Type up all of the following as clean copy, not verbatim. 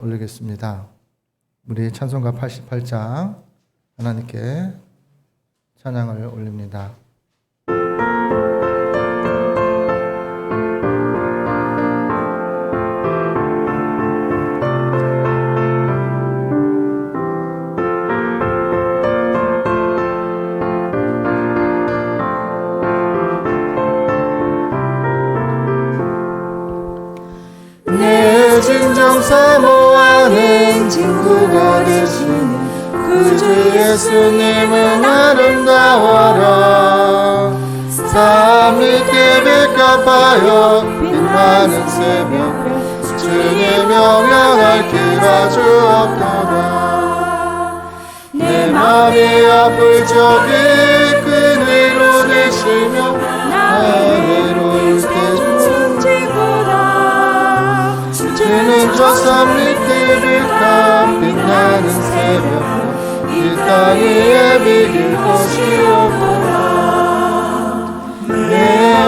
올리겠습니다. 우리 찬송가 88장 하나님께 찬양을 올립니다. 내 진정 사모하는 친구가 되시는 구주 예수님은 아름다워라. 삶 밑에 빛과 파여 빛나는 새벽 주님 명령할 기라 주옵도다. 내 맘이 아플 적에 큰 위로 되시며 나의 외로울 때 주는 저 산 밑에 빛과 빛나는 새벽 이 땅 위에 비길 것이 없도다. 내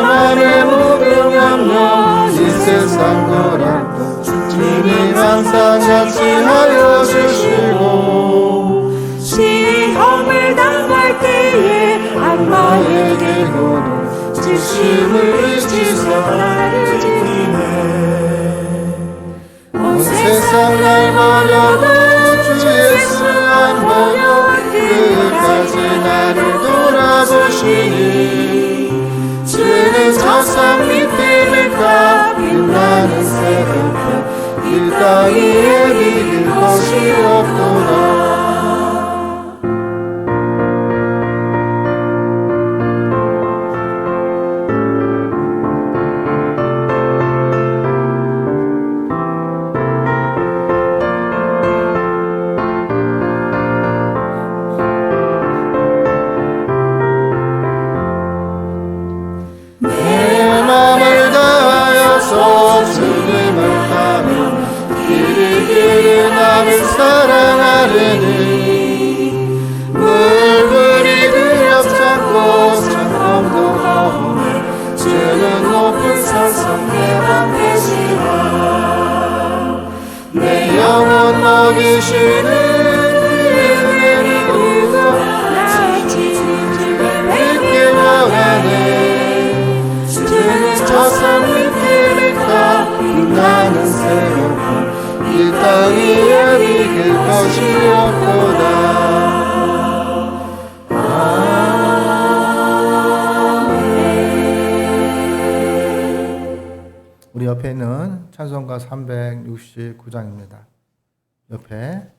맘의 모든 염려 이 세상 거라도 주님 항상 같이 하여 주시고 시험을 당할 때에 악마에게로도 지심을 지사 나를 지키네. 세상 날 버려도 주 예수 안 버려 끝까지 나를 돌아보시니 주는 저 산 밑에 빛과 빛나는 새벽별 이 땅 위에 비길 것이 없도다. 나를 사랑하려니 물불이 두렵잖고 창검도 허무해 주는 높은 산성 내 방 계시라. 내 영혼 먹이시는 은혜를 두고 나의 진주를 뵙기 원하네. 주는 저 산 밑에 빛과 빛나는 새벽별 이 땅 위에 비길 것이 없도다. 우리 옆에 있는 찬송가 369장입니다. 옆에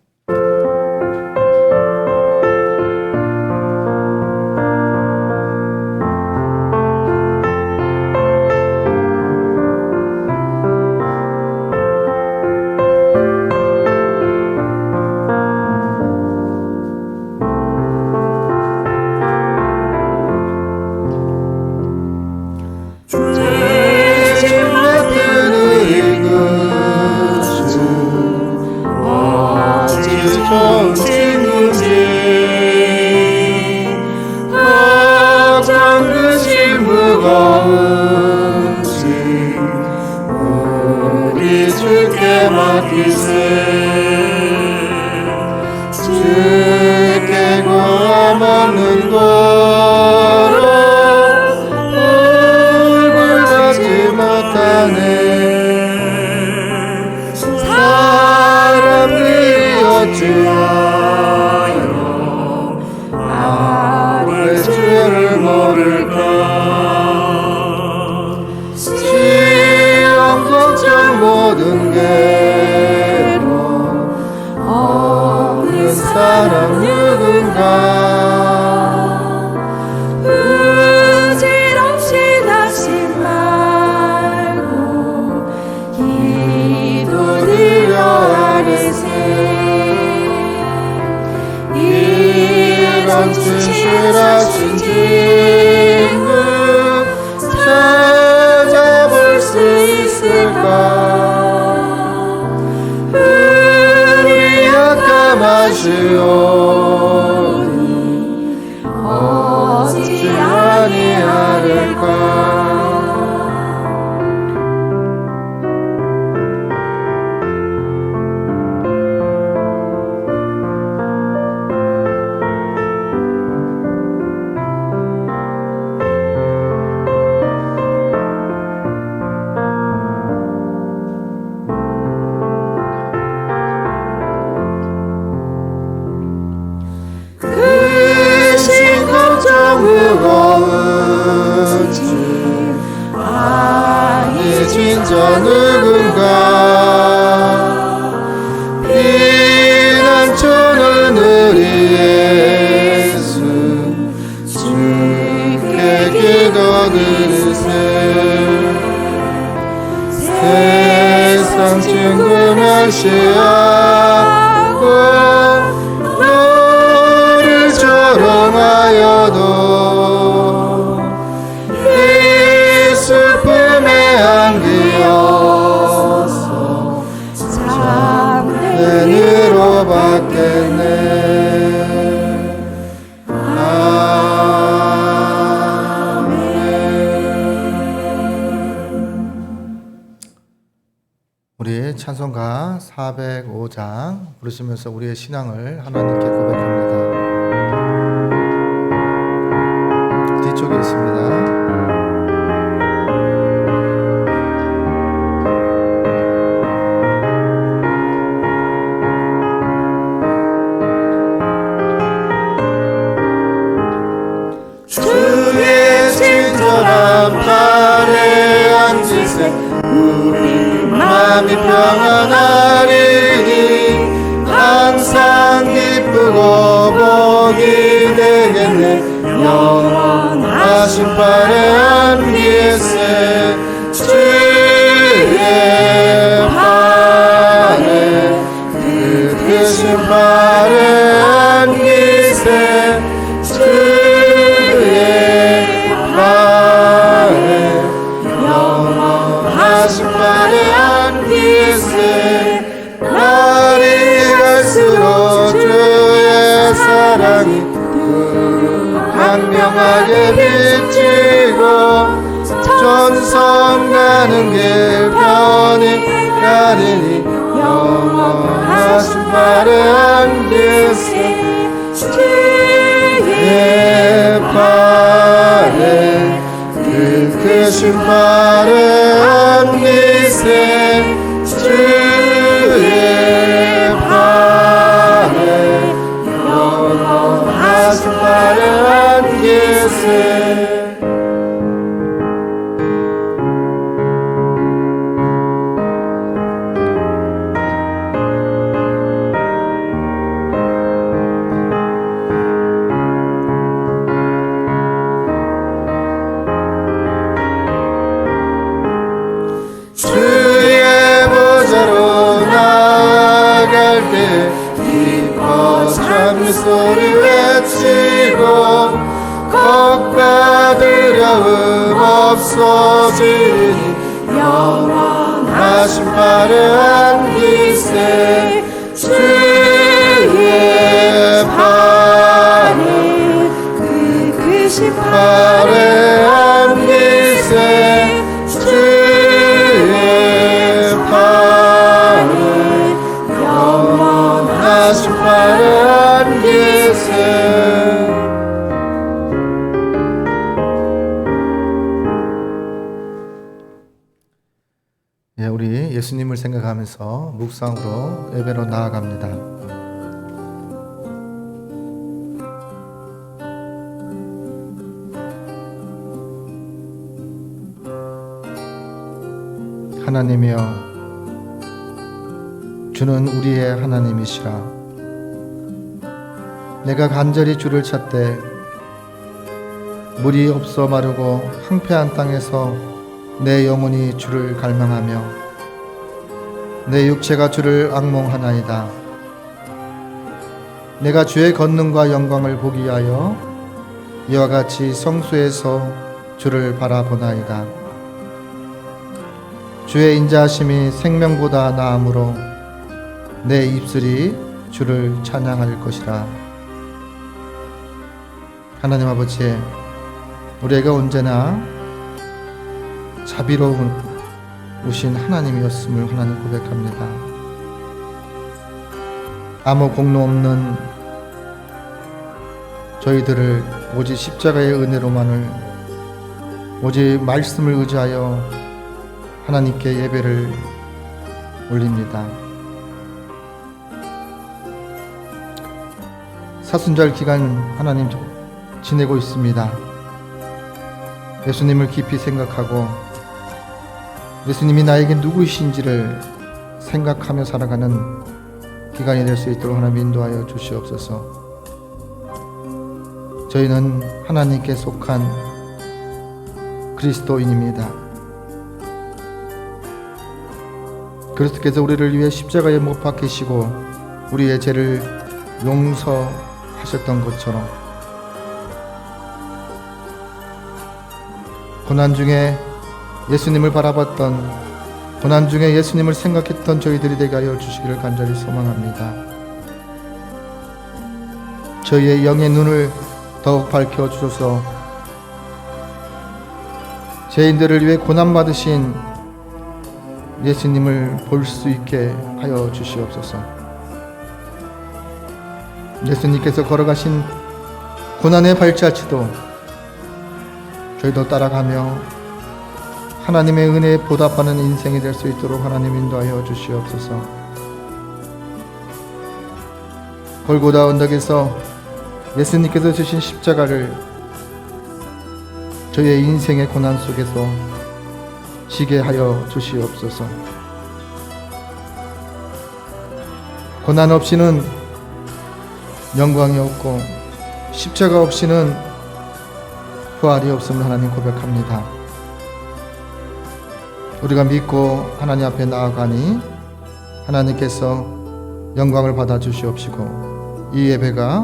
주께 구함 없는 거로 홀불받지 못하네. 사람들이 어찌하여 나의 죄를 모를까. 시험 걱정 모든 괴로움 없는 사람 누군가. 부질없이 다시 말고 기도드려 아뢰세. 이런 진실하신 친구 찾아볼 수 있을까. 우리 약함하시오니 어찌 아니하릴까. 친근하시하고 너를 조롱하여도 이 슬픔에 안기어서 참으로 받겠네. 우리 찬송가 405장 부르시면서 우리의 신앙을 하나님께 고백합니다. 뒤쪽에 있습니다. 주의 친절한 팔에 앉으세 우리 마음이 평안하리니 항상 기쁘고 복이 되겠네. 영원하신 팔에 안기세 주의 팔에 그 크신 팔에 안기세 영원하신 팔에 안기세 날이 갈수록 주의 사랑이 광명하게 비치고 전성 가는 길 편히 가리니 영원하신 팔에 안기세 주의 팔에 그 크신 팔에 안기세 주의 팔에 영원하신 팔에 안기세 소리 외치고 겁과 두려움 없어지니 영원하신 팔에 안기세 주의 팔에 그 크신 팔에 안기세 주의 팔에 영원하신 팔에 예, 우리 예수님을 생각하면서 묵상으로 예배로 나아갑니다. 하나님이여, 주는 우리의 하나님이시라. 내가 간절히 주를 찾되 물이 없어 마르고 황폐한 땅에서 내 영혼이 주를 갈망하며 내 육체가 주를 앙몽하나이다. 내가 주의 권능과 영광을 보기 위하여 이와 같이 성수에서 주를 바라보나이다. 주의 인자하심이 생명보다 나으므로 내 입술이 주를 찬양할 것이라. 하나님 아버지, 우리가 언제나 자비로우신 하나님이었음을 하나님 고백합니다. 아무 공로 없는 저희들을 오직 십자가의 은혜로만을, 오직 말씀을 의지하여 하나님께 예배를 올립니다. 사순절 기간 하나님 지내고 있습니다. 예수님을 깊이 생각하고 예수님이 나에게 누구이신지를 생각하며 살아가는 기간이 될 수 있도록 하나님 인도하여 주시옵소서. 저희는 하나님께 속한 그리스도인입니다. 그리스도께서 우리를 위해 십자가에 못 박히시고 우리의 죄를 용서하셨던 것처럼 고난 중에 예수님을 바라봤던, 고난 중에 예수님을 생각했던 저희들이 되게 하여 주시기를 간절히 소망합니다. 저희의 영의 눈을 더욱 밝혀주셔서 죄인들을 위해 고난받으신 예수님을 볼 수 있게 하여 주시옵소서. 예수님께서 걸어가신 고난의 발자취도 저희도 따라가며 하나님의 은혜에 보답하는 인생이 될 수 있도록 하나님 인도하여 주시옵소서. 골고다 언덕에서 예수님께서 주신 십자가를 저희의 인생의 고난 속에서 지게 하여 주시옵소서. 고난 없이는 영광이 없고 십자가 없이는 부활이 없음을 하나님 고백합니다. 우리가 믿고 하나님 앞에 나아가니 하나님께서 영광을 받아 주시옵시고 이 예배가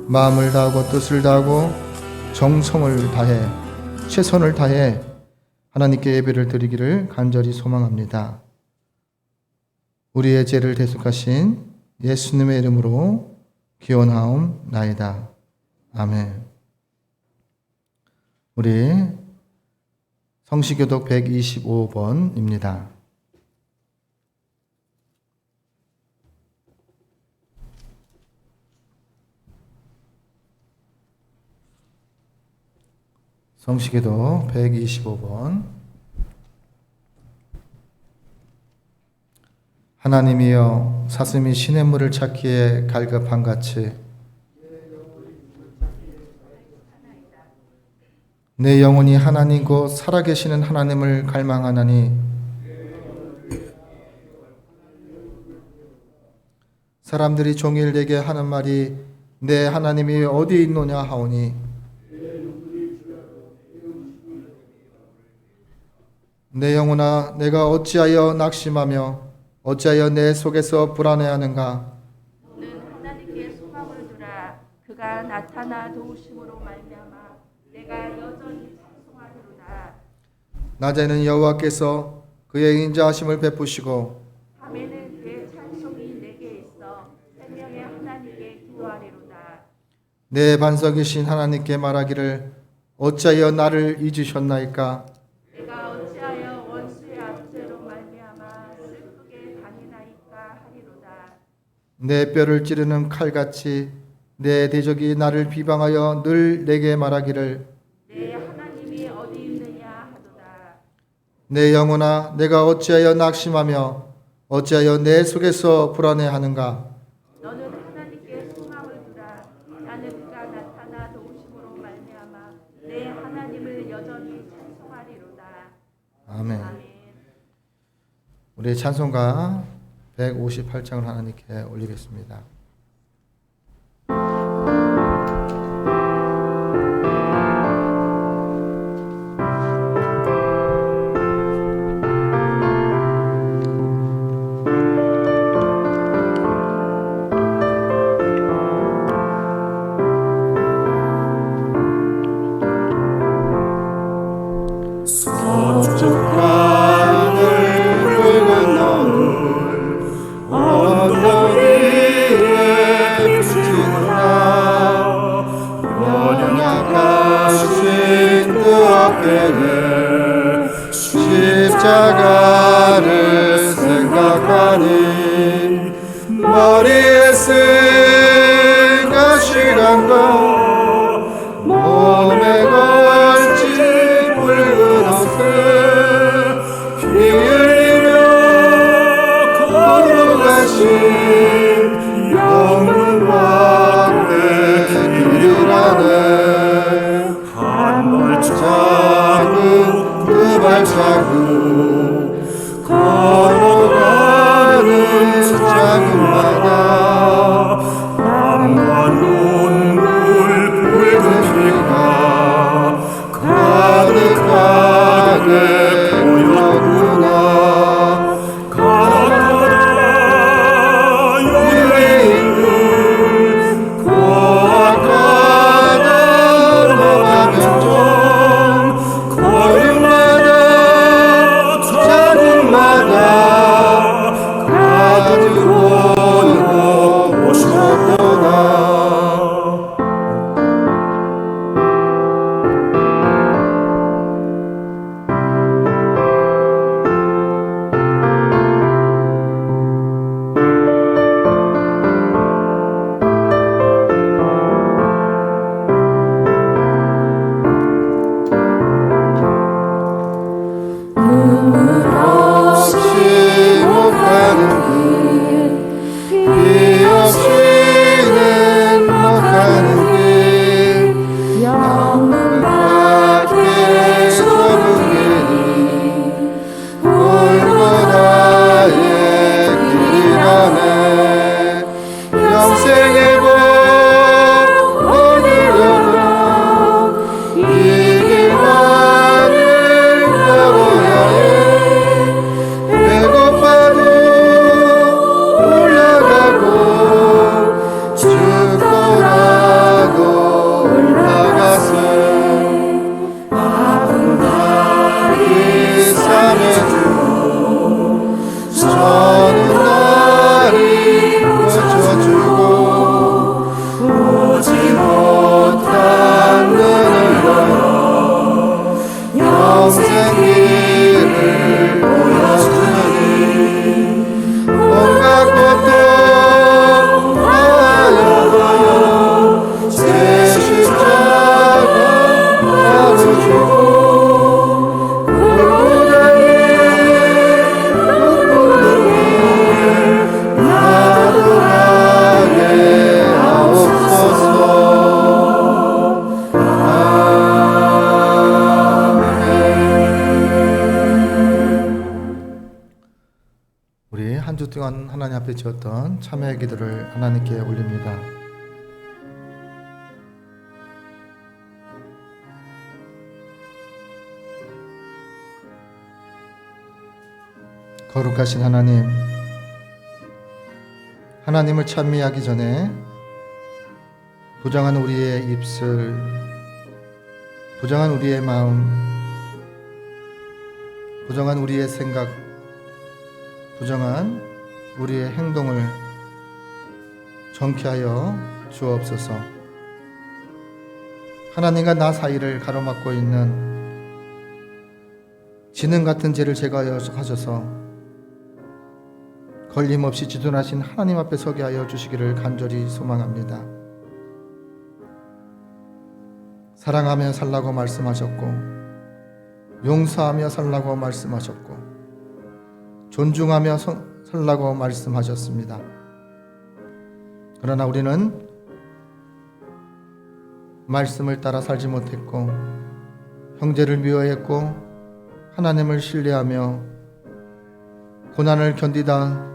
마음을 다하고 뜻을 다하고 정성을 다해 최선을 다해 하나님께 예배를 드리기를 간절히 소망합니다. 우리의 죄를 대속하신 예수님의 이름으로 기원하옵나이다. 아멘. 우리 성시교독 125번입니다. 성시교독 125번. 하나님이여 사슴이 시냇물을 찾기에 갈급한같이 내 영혼이 하나님 곧 살아계시는 하나님을 갈망하나니 사람들이 종일 내게 하는 말이 내 하나님이 어디 있노냐 하오니 내 영혼아 내가 어찌하여 낙심하며 어찌하여 내 속에서 불안해하는가. 너는 하나님께 소망을 두라. 그가 나타나 도우심으로 말미암아 내가 여전히 찬송하리로다. 낮에는 여호와께서 그의 인자하심을 베푸시고 밤에는 그의 찬송이 내게 있어 생명의 하나님께 기도하리로다. 내 반석이신 하나님께 말하기를 어찌하여 나를 잊으셨나이까. 내가 어찌하여 원수의 압제로 말미암아 슬프게 다니나이까 하리로다. 내 뼈를 찌르는 칼같이 내 대적이 나를 비방하여 늘 내게 말하기를 내 하나님이 어디 있느냐 하도다. 내 영혼아 내가 어찌하여 낙심하며 어찌하여 내 속에서 불안해하는가. 너는 하나님께 소망을 두라. 나는 그가 나타나 도우심으로 말미암아 내 하나님을 여전히 찬송하리로다. 아멘. 아멘. 우리 찬송가 158장을 하나님께 올리겠습니다. 서쪽 하늘 붉은 너울 언덕 위에 비추라. 연약하신 그 어깨에 십자가를 생각하니 머리에 쓴 가시관과 몸에 걸친 붉은 옷을 피 흘리며 걸어가신 영문 밖에 길이라네. 한 발자국 그 발자국 걸어가는 자국마다 남과 눈물 붉은 피가 가득하게 보였구나. 가라 하나님 앞에 지었던 참회의 기도를 하나님께 올립니다. 거룩하신 하나님, 하나님을 찬미하기 전에 부정한 우리의 입술, 부정한 우리의 마음, 부정한 우리의 생각, 부정한 우리의 행동을 정케하여 주옵소서. 하나님과 나 사이를 가로막고 있는 지능 같은 죄를 제거하여 하셔서 걸림없이 지존하신 하나님 앞에 서게 하여 주시기를 간절히 소망합니다. 사랑하며 살라고 말씀하셨고, 용서하며 살라고 말씀하셨고, 존중하며 살라고 말씀하셨습니다. 그러나 우리는 말씀을 따라 살지 못했고, 형제를 미워했고, 하나님을 신뢰하며 고난을 견디다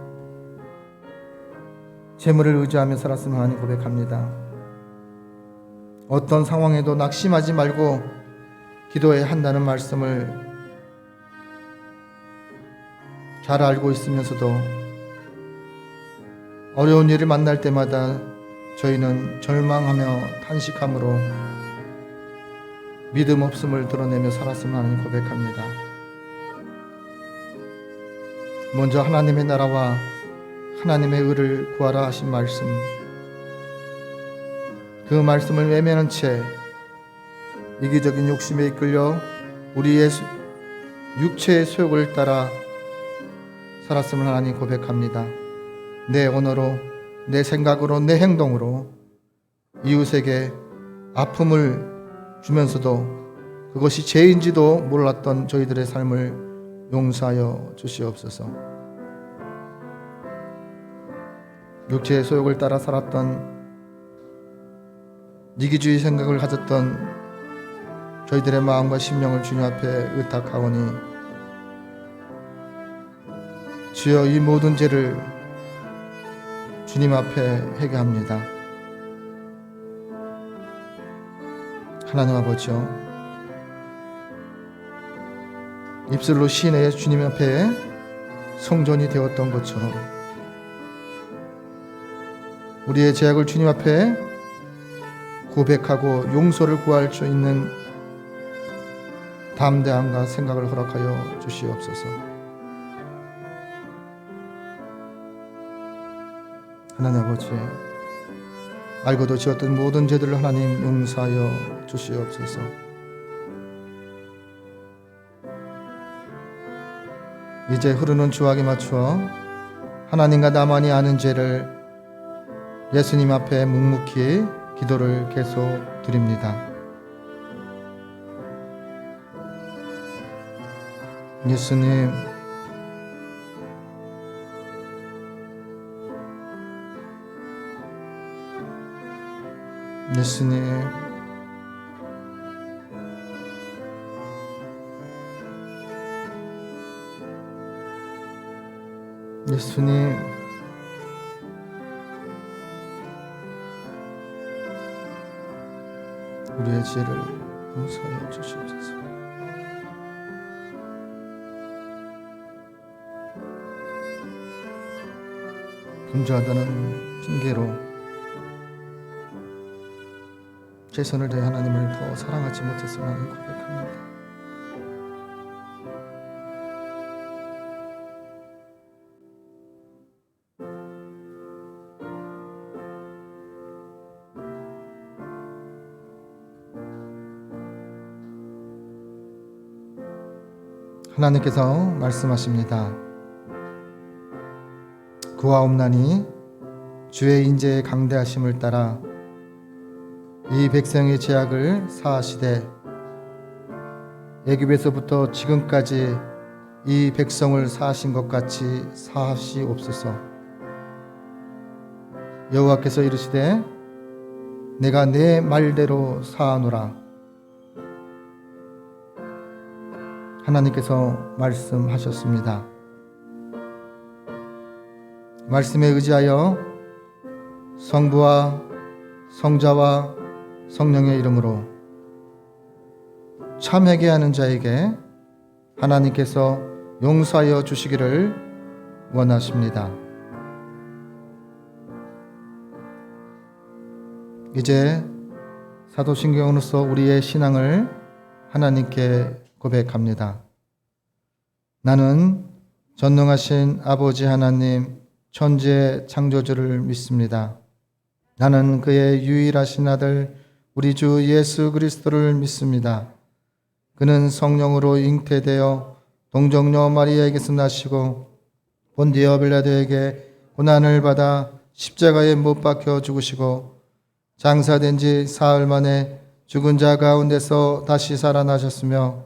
재물을 의지하며 살았음을 하나님 고백합니다. 어떤 상황에도 낙심하지 말고 기도해야 한다는 말씀을 잘 알고 있으면서도 어려운 일을 만날 때마다 저희는 절망하며 탄식함으로 믿음 없음을 드러내며 살았음을 하나님 고백합니다. 먼저 하나님의 나라와 하나님의 의를 구하라 하신 말씀, 그 말씀을 외면한 채 이기적인 욕심에 이끌려 우리의 육체의 소욕을 따라 살았음을 하나님 고백합니다. 내 언어로, 내 생각으로, 내 행동으로 이웃에게 아픔을 주면서도 그것이 죄인지도 몰랐던 저희들의 삶을 용서하여 주시옵소서. 육체의 소욕을 따라 살았던 이기주의 생각을 가졌던 저희들의 마음과 심령을 주님 앞에 의탁하오니 주여 이 모든 죄를 주님 앞에 회개합니다. 하나님 아버지요, 입술로 시인해 주님 앞에 성전이 되었던 것처럼 우리의 죄악을 주님 앞에 고백하고 용서를 구할 수 있는 담대함과 생각을 허락하여 주시옵소서. 하나님 아버지, 알고도 지었던 모든 죄들을 하나님 용서하여 주시옵소서. 이제 흐르는 주악에 맞추어 하나님과 나만이 아는 죄를 예수님 앞에 묵묵히 기도를 계속 드립니다. 예수님, 예수님, 예수님, 우리의 죄를 용서하여 주시옵소서. 분주하다는 핑계로 최선을 다해 하나님을 더 사랑하지 못했음을 하나님 고백합니다. 하나님께서 말씀하십니다. 구하옵나니 주의 인재의 강대하심을 따라 이 백성의 죄악을 사하시되 애굽에서부터 지금까지 이 백성을 사하신 것 같이 사하시옵소서. 여호와께서 이르시되 내가 내 말대로 사하노라. 하나님께서 말씀하셨습니다. 말씀에 의지하여 성부와 성자와 성령의 이름으로 참 회개하는 자에게 하나님께서 용서하여 주시기를 원하십니다. 이제 사도신경으로서 우리의 신앙을 하나님께 고백합니다. 나는 전능하신 아버지 하나님 천지의 창조주를 믿습니다. 나는 그의 유일하신 아들 우리 주 예수 그리스도를 믿습니다. 그는 성령으로 잉태되어 동정녀 마리아에게서 나시고 본디오 빌라도에게 고난을 받아 십자가에 못 박혀 죽으시고 장사된 지 사흘 만에 죽은 자 가운데서 다시 살아나셨으며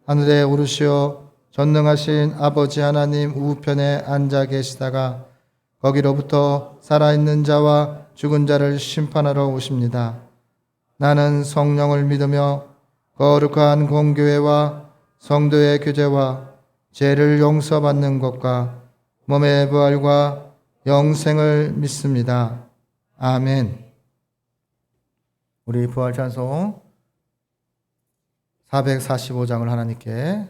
하늘에 오르시어 전능하신 아버지 하나님 우편에 앉아 계시다가 거기로부터 살아있는 자와 죽은 자를 심판하러 오십니다. 나는 성령을 믿으며 거룩한 공교회와 성도의 교제와 죄를 용서받는 것과 몸의 부활과 영생을 믿습니다. 아멘. 우리 부활 찬송 445장을 하나님께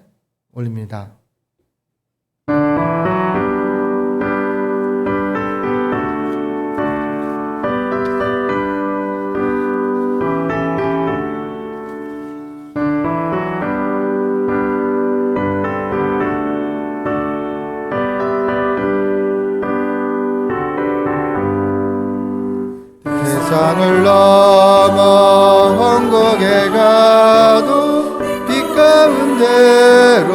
올립니다. 세상을 넘어 천국에 가도 빛 가운데로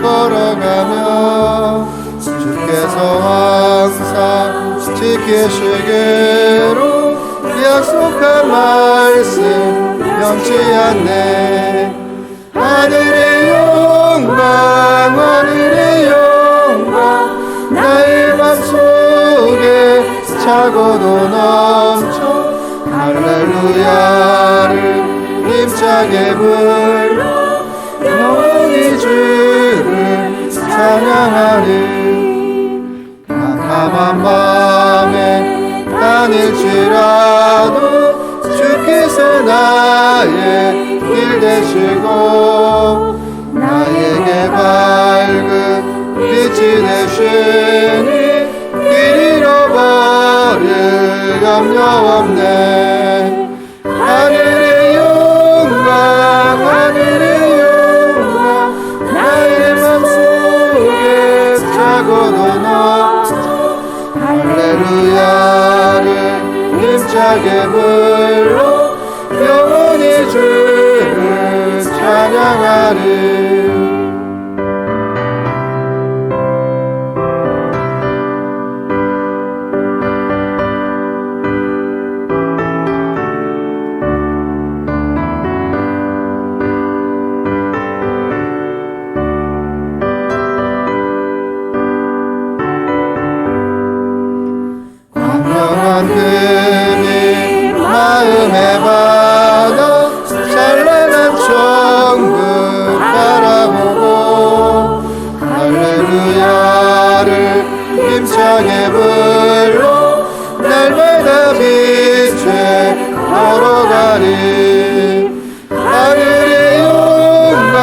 걸어가며 주께서 항상 지키시기로 약속한 말씀 변치 않네. 하늘의 영광 하늘의 영광 나의 맘속에 차고도 넘쳐 할렐루야를 힘차게 불러 영원히 주를 찬양하리. 캄캄한 밤에 다닐지라도 주께서 나의 길 되시고 나에게 밝은 빛이 되시니 길 잃어버릴 염려 없네. 하늘의 영광 하늘의 영광 나의 맘속에 차고도 넘쳐 할렐루야를 힘차게 불러 영원히 주를 찬양하리. 금이 마음에 받아 찬란한 천국 바라보고 할렐루야를 힘차게 불러 날마다 빛에 걸어가리. 하늘의 영광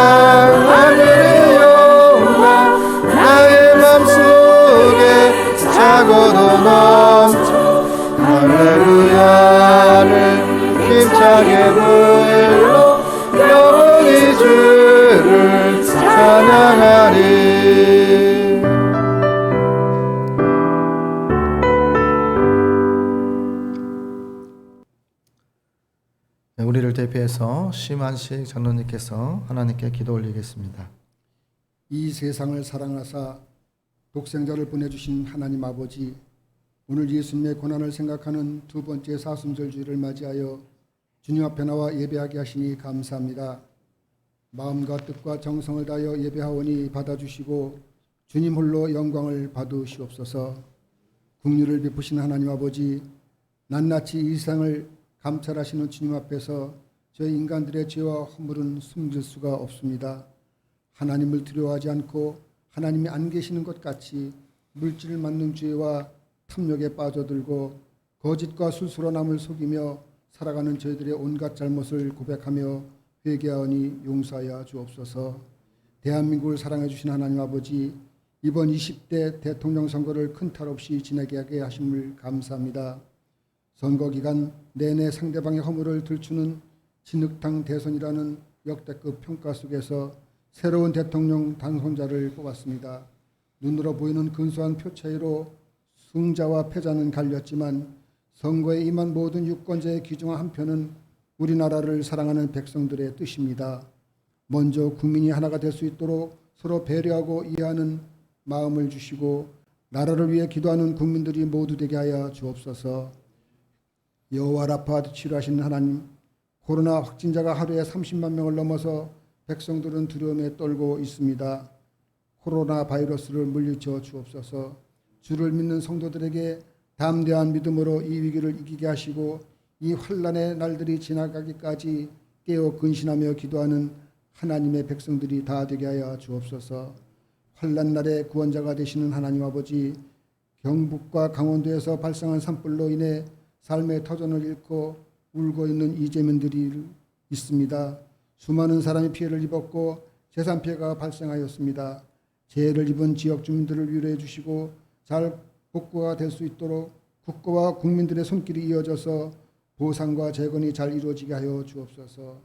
하늘의 영광 나의 맘속에 차고도 넘쳐 할렐루야를 힘차게 불러 영원히 주를 찬양하리. 네, 우리를 대표해서 심한식 장로님께서 하나님께 기도 올리겠습니다. 이 세상을 사랑하사 독생자를 보내주신 하나님 아버지, 오늘 예수님의 고난을 생각하는 두 번째 사순절 주일을 맞이하여 주님 앞에 나와 예배하게 하시니 감사합니다. 마음과 뜻과 정성을 다하여 예배하오니 받아주시고 주님 홀로 영광을 받으시옵소서. 국률을 베푸신 하나님 아버지, 낱낱이 이 세상을 감찰하시는 주님 앞에서 저희 인간들의 죄와 허물은 숨길 수가 없습니다. 하나님을 두려워하지 않고 하나님이 안 계시는 것 같이 물질 만능주의와 탐욕에 빠져들고 거짓과 술수로 남을 속이며 살아가는 저희들의 온갖 잘못을 고백하며 회개하오니 용서하여 주옵소서. 대한민국을 사랑해 주신 하나님 아버지, 이번 20대 대통령 선거를 큰 탈 없이 지나게 하게 하심을 감사합니다. 선거 기간 내내 상대방의 허물을 들추는 진흙탕 대선이라는 역대급 평가 속에서 새로운 대통령 당선자를 뽑았습니다. 눈으로 보이는 근소한 표 차이로 승자와 패자는 갈렸지만 선거에 임한 모든 유권자의 귀중한 한 표는 우리나라를 사랑하는 백성들의 뜻입니다. 먼저 국민이 하나가 될 수 있도록 서로 배려하고 이해하는 마음을 주시고 나라를 위해 기도하는 국민들이 모두 되게 하여 주옵소서. 여호와 라파 치료하시는 하나님, 코로나 확진자가 하루에 30만 명을 넘어서 백성들은 두려움에 떨고 있습니다. 코로나 바이러스를 물리쳐 주옵소서. 주를 믿는 성도들에게 담대한 믿음으로 이 위기를 이기게 하시고 이 환난의 날들이 지나가기까지 깨어 근신하며 기도하는 하나님의 백성들이 다 되게 하여 주옵소서. 환난 날의 구원자가 되시는 하나님 아버지, 경북과 강원도에서 발생한 산불로 인해 삶의 터전을 잃고 울고 있는 이재민들이 있습니다. 수많은 사람이 피해를 입었고 재산 피해가 발생하였습니다. 재해를 입은 지역 주민들을 위로해 주시고 잘 복구가 될 수 있도록 국가와 국민들의 손길이 이어져서 보상과 재건이 잘 이루어지게 하여 주옵소서.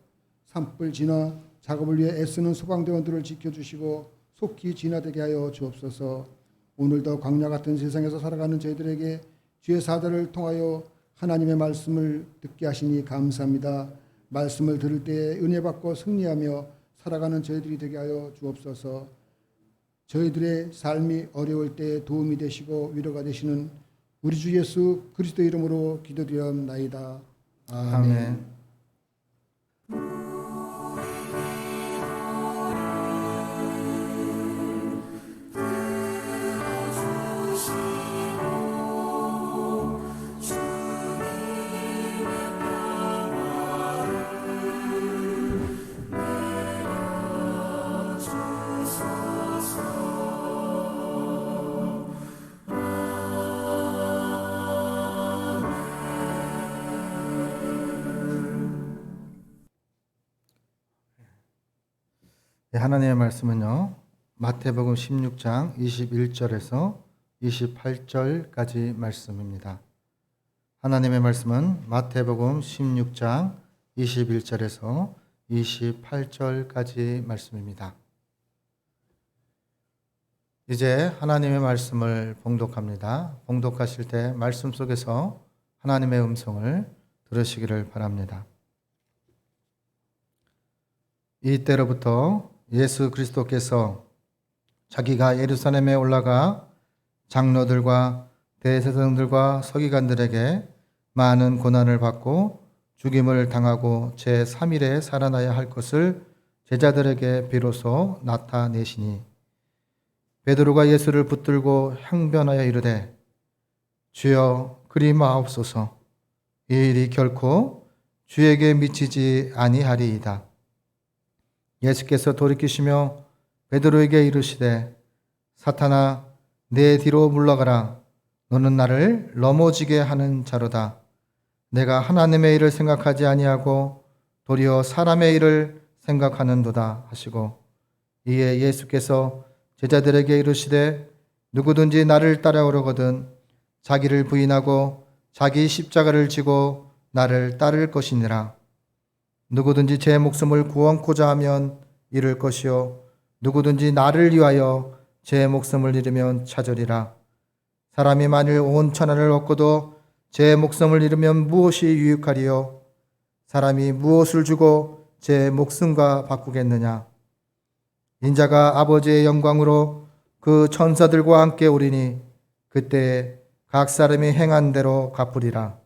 산불 진화 작업을 위해 애쓰는 소방대원들을 지켜주시고 속히 진화되게 하여 주옵소서. 오늘도 광야 같은 세상에서 살아가는 저희들에게 주의 사자를 통하여 하나님의 말씀을 듣게 하시니 감사합니다. 말씀을 들을 때에 은혜 받고 승리하며 살아가는 저희들이 되게 하여 주옵소서. 저희들의 삶이 어려울 때 도움이 되시고 위로가 되시는 우리 주 예수 그리스도 이름으로 기도드렸나이다. 아멘. 아멘. 하나님의 말씀은요, 마태복음 16장 21절에서 28절까지 말씀입니다. 하나님의 말씀은 마태복음 16장 21절에서 28절까지 말씀입니다. 이제 하나님의 말씀을 봉독합니다. 봉독하실 때 말씀 속에서 하나님의 음성을 들으시기를 바랍니다. 이때로부터 예수 그리스도께서 자기가 예루살렘에 올라가 장로들과 대제사장들과 서기관들에게 많은 고난을 받고 죽임을 당하고 제3일에 살아나야 할 것을 제자들에게 비로소 나타내시니 베드로가 예수를 붙들고 항변하여 이르되 주여 그리 마옵소서. 이 일이 결코 주에게 미치지 아니하리이다. 예수께서 돌이키시며 베드로에게 이르시되 사탄아 내 뒤로 물러가라. 너는 나를 넘어지게 하는 자로다. 내가 하나님의 일을 생각하지 아니하고 도리어 사람의 일을 생각하는도다 하시고 이에 예수께서 제자들에게 이르시되 누구든지 나를 따라오려거든 자기를 부인하고 자기 십자가를 지고 나를 따를 것이니라. 누구든지 제 목숨을 구원코자 하면 잃을 것이요 누구든지 나를 위하여 제 목숨을 잃으면 찾으리라. 사람이 만일 온 천하를 얻고도 제 목숨을 잃으면 무엇이 유익하리요? 사람이 무엇을 주고 제 목숨과 바꾸겠느냐? 인자가 아버지의 영광으로 그 천사들과 함께 오리니 그때 각 사람이 행한 대로 갚으리라.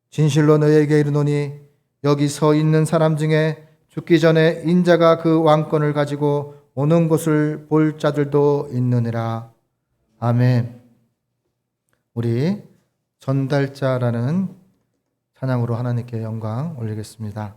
진실로 너희에게 이르노니 여기 서 있는 사람 중에 죽기 전에 인자가 그 왕권을 가지고 오는 것을 볼 자들도 있느니라. 아멘. 우리 전달자라는 찬양으로 하나님께 영광 올리겠습니다.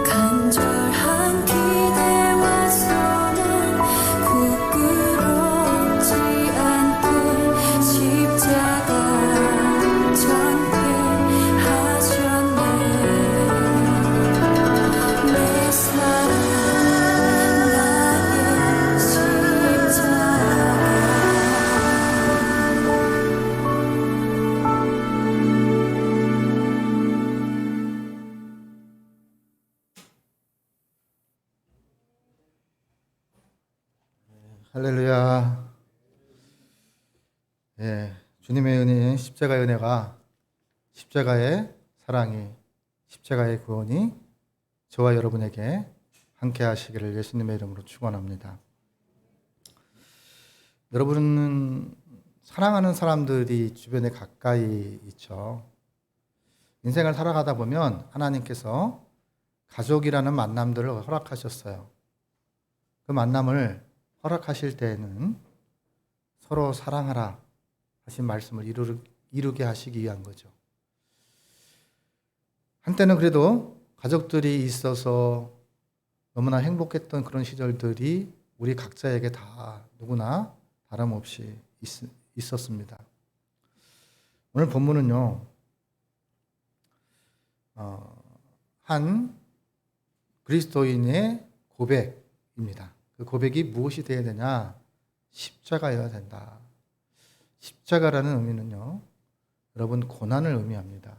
간절한 기대와 소망 부끄럽지 않게 십자가 전폐하셨네. 내 사랑 나의 십자가. 할렐루야. 예, 주님의 은혜, 십자가의 은혜가, 십자가의 사랑이, 십자가의 구원이 저와 여러분에게 함께 하시기를 예수님의 이름으로 축원합니다. 여러분은 사랑하는 사람들이 주변에 가까이 있죠. 인생을 살아가다 보면 하나님께서 가족이라는 만남들을 허락하셨어요. 그 만남을 허락하실 때에는 서로 사랑하라 하신 말씀을 이루게 하시기 위한 거죠. 한때는 그래도 가족들이 있어서 너무나 행복했던 그런 시절들이 우리 각자에게 다 누구나 다름없이 있었습니다. 오늘 본문은요, 한 그리스도인의 고백입니다. 그 고백이 무엇이 되어야 되냐? 십자가여야 된다. 십자가라는 의미는요, 여러분 고난을 의미합니다.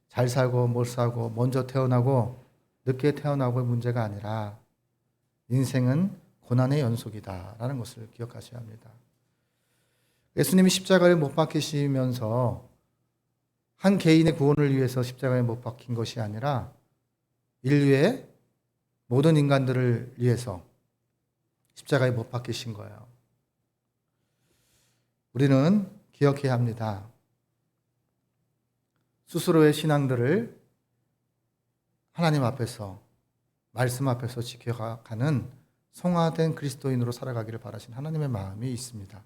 잘 살고 못 살고 먼저 태어나고 늦게 태어나고의 문제가 아니라 인생은 고난의 연속이다라는 것을 기억하셔야 합니다. 예수님이 십자가에 못 박히시면서 한 개인의 구원을 위해서 십자가에 못 박힌 것이 아니라 인류의 모든 인간들을 위해서 십자가에 못 박히신 거예요. 우리는 기억해야 합니다. 스스로의 신앙들을 하나님 앞에서, 말씀 앞에서 지켜가는 성화된 그리스도인으로 살아가기를 바라신 하나님의 마음이 있습니다.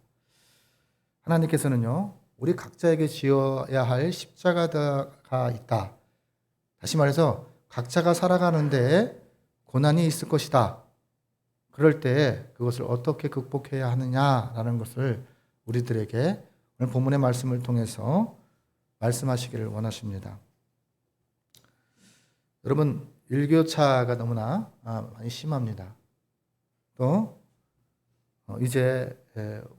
하나님께서는요, 우리 각자에게 지어야 할 십자가가 있다. 다시 말해서 각자가 살아가는데 고난이 있을 것이다. 그럴 때 그것을 어떻게 극복해야 하느냐라는 것을 우리들에게 오늘 본문의 말씀을 통해서 말씀하시기를 원하십니다. 여러분, 일교차가 너무나 많이 심합니다. 또 이제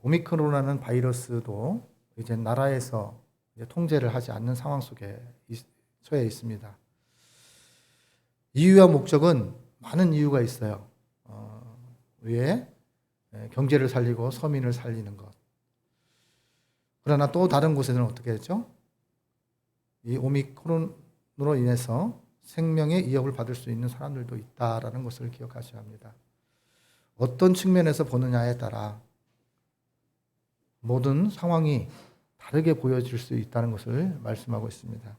오미크론이라는 바이러스도 이제 나라에서 이제 통제를 하지 않는 상황 속에 처해 있습니다. 이유와 목적은 많은 이유가 있어요. 위에 경제를 살리고 서민을 살리는 것. 그러나 또 다른 곳에는 어떻게 했죠? 이 오미크론으로 인해서 생명의 위협을 받을 수 있는 사람들도 있다라는 것을 기억하셔야 합니다. 어떤 측면에서 보느냐에 따라 모든 상황이 다르게 보여질 수 있다는 것을 말씀하고 있습니다.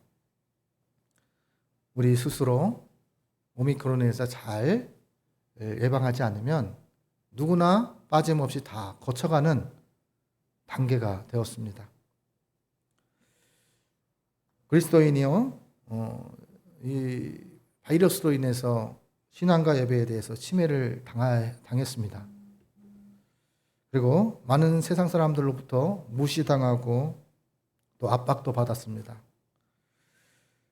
우리 스스로 오미크론에서 잘 예방하지 않으면 누구나 빠짐없이 다 거쳐가는 단계가 되었습니다. 그리스도인이요, 이 바이러스로 인해서 신앙과 예배에 대해서 침해를 당했습니다. 그리고 많은 세상 사람들로부터 무시당하고 또 압박도 받았습니다.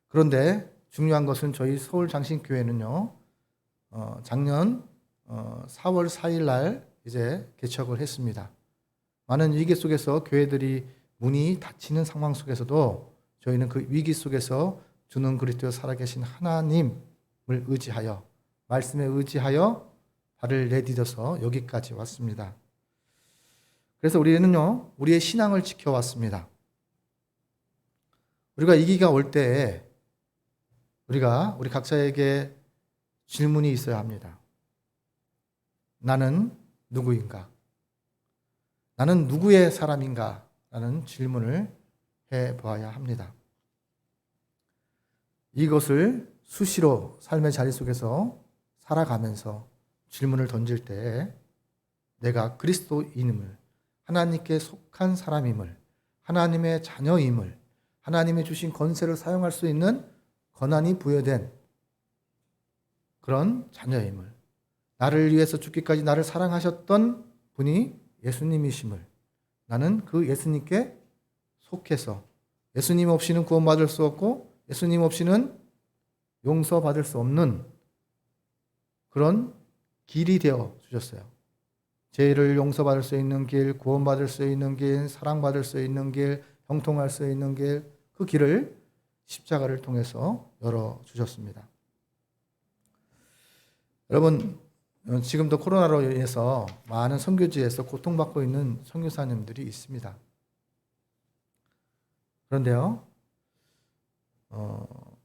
그런데 중요한 것은 저희 서울장신교회는요, 작년 4월 4일 날 이제 개척을 했습니다. 많은 위기 속에서 교회들이 문이 닫히는 상황 속에서도 저희는 그 위기 속에서 주는 그리스도여 살아계신 하나님을 의지하여, 말씀에 의지하여 발을 내디뎌서 여기까지 왔습니다. 그래서 우리는요, 우리의 신앙을 지켜왔습니다. 우리가 위기가 올 때 우리 각자에게 질문이 있어야 합니다. 나는 누구인가? 나는 누구의 사람인가? 라는 질문을 해보아야 합니다. 이것을 수시로 삶의 자리 속에서 살아가면서 질문을 던질 때 내가 그리스도인임을, 하나님께 속한 사람임을, 하나님의 자녀임을, 하나님의 주신 권세를 사용할 수 있는 권한이 부여된 그런 자녀임을, 나를 위해서 죽기까지 나를 사랑하셨던 분이 예수님이심을 나는 그 예수님께 속해서, 예수님 없이는 구원받을 수 없고 예수님 없이는 용서받을 수 없는 그런 길이 되어 주셨어요. 죄를 용서받을 수 있는 길, 구원받을 수 있는 길, 사랑받을 수 있는 길, 형통할 수 있는 길, 그 길을 십자가를 통해서 열어주셨습니다. 여러분, 지금도 코로나로 인해서 많은 선교지에서 고통받고 있는 선교사님들이 있습니다. 그런데요,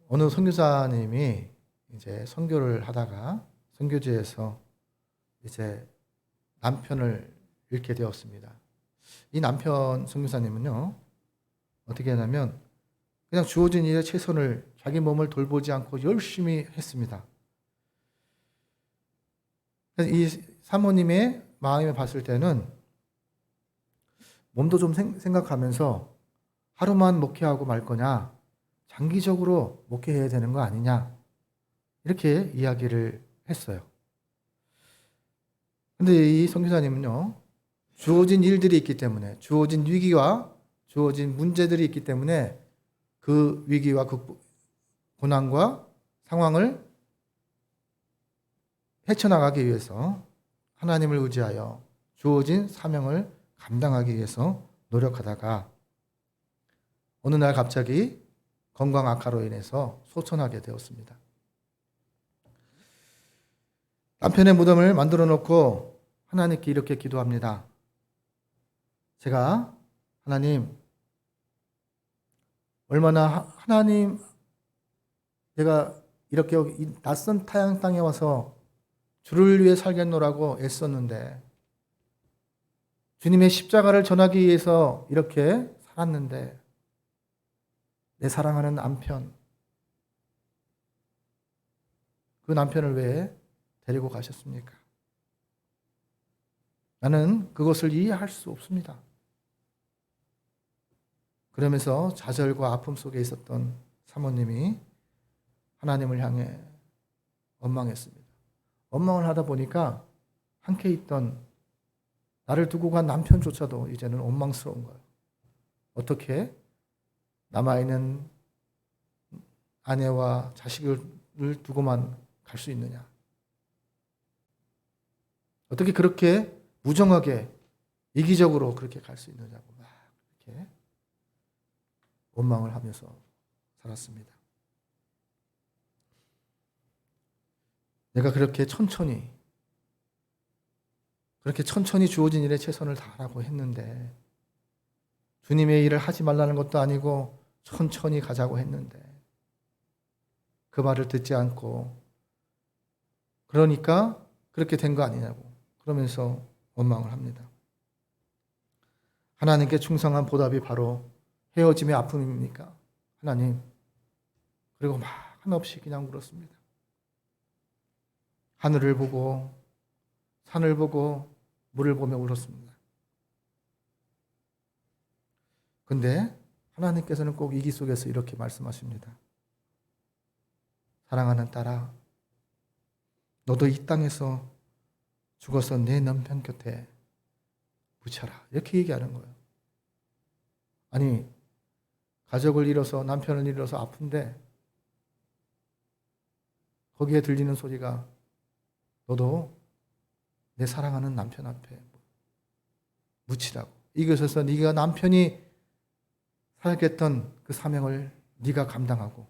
어느 선교사님이 이제 선교를 하다가 선교지에서 이제 남편을 잃게 되었습니다. 이 남편 선교사님은요, 어떻게 하냐면 그냥 주어진 일에 최선을, 자기 몸을 돌보지 않고 열심히 했습니다. 그래서 이 사모님의 마음에 봤을 때는 몸도 좀 생각하면서 하루만 목회하고 말 거냐, 장기적으로 목회해야 되는 거 아니냐, 이렇게 이야기를 했어요. 근데 이 선교사님은요, 주어진 일들이 있기 때문에, 주어진 위기와 주어진 문제들이 있기 때문에 그 위기와 그 고난과 상황을 헤쳐나가기 위해서 하나님을 의지하여 주어진 사명을 감당하기 위해서 노력하다가 어느 날 갑자기 건강 악화로 인해서 소천하게 되었습니다. 남편의 무덤을 만들어 놓고 하나님께 이렇게 기도합니다. 제가 하나님, 얼마나 하나님, 내가 이렇게 낯선 타양 땅에 와서 주를 위해 살겠노라고 애썼는데, 주님의 십자가를 전하기 위해서 이렇게 살았는데, 내 사랑하는 남편, 그 남편을 왜 데리고 가셨습니까? 나는 그것을 이해할 수 없습니다. 그러면서 좌절과 아픔 속에 있었던 사모님이 하나님을 향해 원망했습니다. 원망을 하다 보니까 함께 있던 나를 두고 간 남편조차도 이제는 원망스러운 거예요. 어떻게 남아있는 아내와 자식을 두고만 갈 수 있느냐? 어떻게 그렇게 무정하게 이기적으로 그렇게 갈 수 있느냐고 막 이렇게 원망을 하면서 살았습니다. 내가 그렇게 천천히 주어진 일에 최선을 다하라고 했는데, 주님의 일을 하지 말라는 것도 아니고 천천히 가자고 했는데 그 말을 듣지 않고, 그러니까 그렇게 된 거 아니냐고 그러면서 원망을 합니다. 하나님께 충성한 보답이 바로 헤어짐의 아픔입니까? 하나님. 그리고 막 한없이 그냥 울었습니다. 하늘을 보고 산을 보고 물을 보며 울었습니다. 근데 하나님께서는 꼭 이기 속에서 이렇게 말씀하십니다. 사랑하는 딸아, 너도 이 땅에서 죽어서 내 남편 곁에 묻혀라. 이렇게 얘기하는 거예요. 아니, 가족을 잃어서, 남편을 잃어서 아픈데 거기에 들리는 소리가 너도 내 사랑하는 남편 앞에 묻히라고. 이곳에서 네가 남편이 살겠던 그 사명을 네가 감당하고,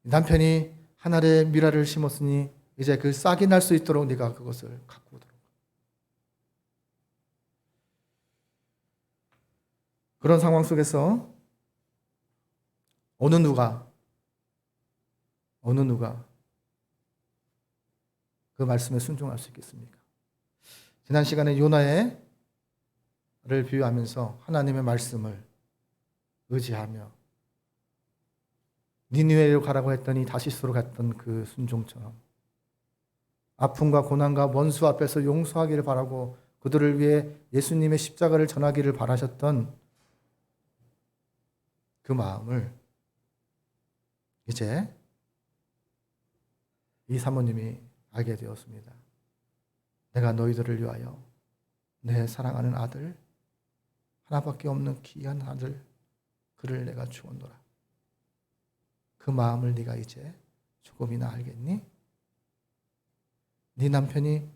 남편이 한 알의 미라를 심었으니 이제 그 싹이 날 수 있도록 네가 그것을 갖고 오도록. 그런 상황 속에서 어느 누가 그 말씀에 순종할 수 있겠습니까? 지난 시간에 요나를 비유하면서 하나님의 말씀을 의지하며 니느웨로 가라고 했더니 다시스로 갔던 그 순종처럼 아픔과 고난과 원수 앞에서 용서하기를 바라고 그들을 위해 예수님의 십자가를 전하기를 바라셨던 그 마음을 이제 이 사모님이 알게 되었습니다. 내가 너희들을 위하여 내 사랑하는 아들, 하나밖에 없는 귀한 아들, 그를 내가 주었노라. 그 마음을 네가 이제 조금이나 알겠니? 네 남편이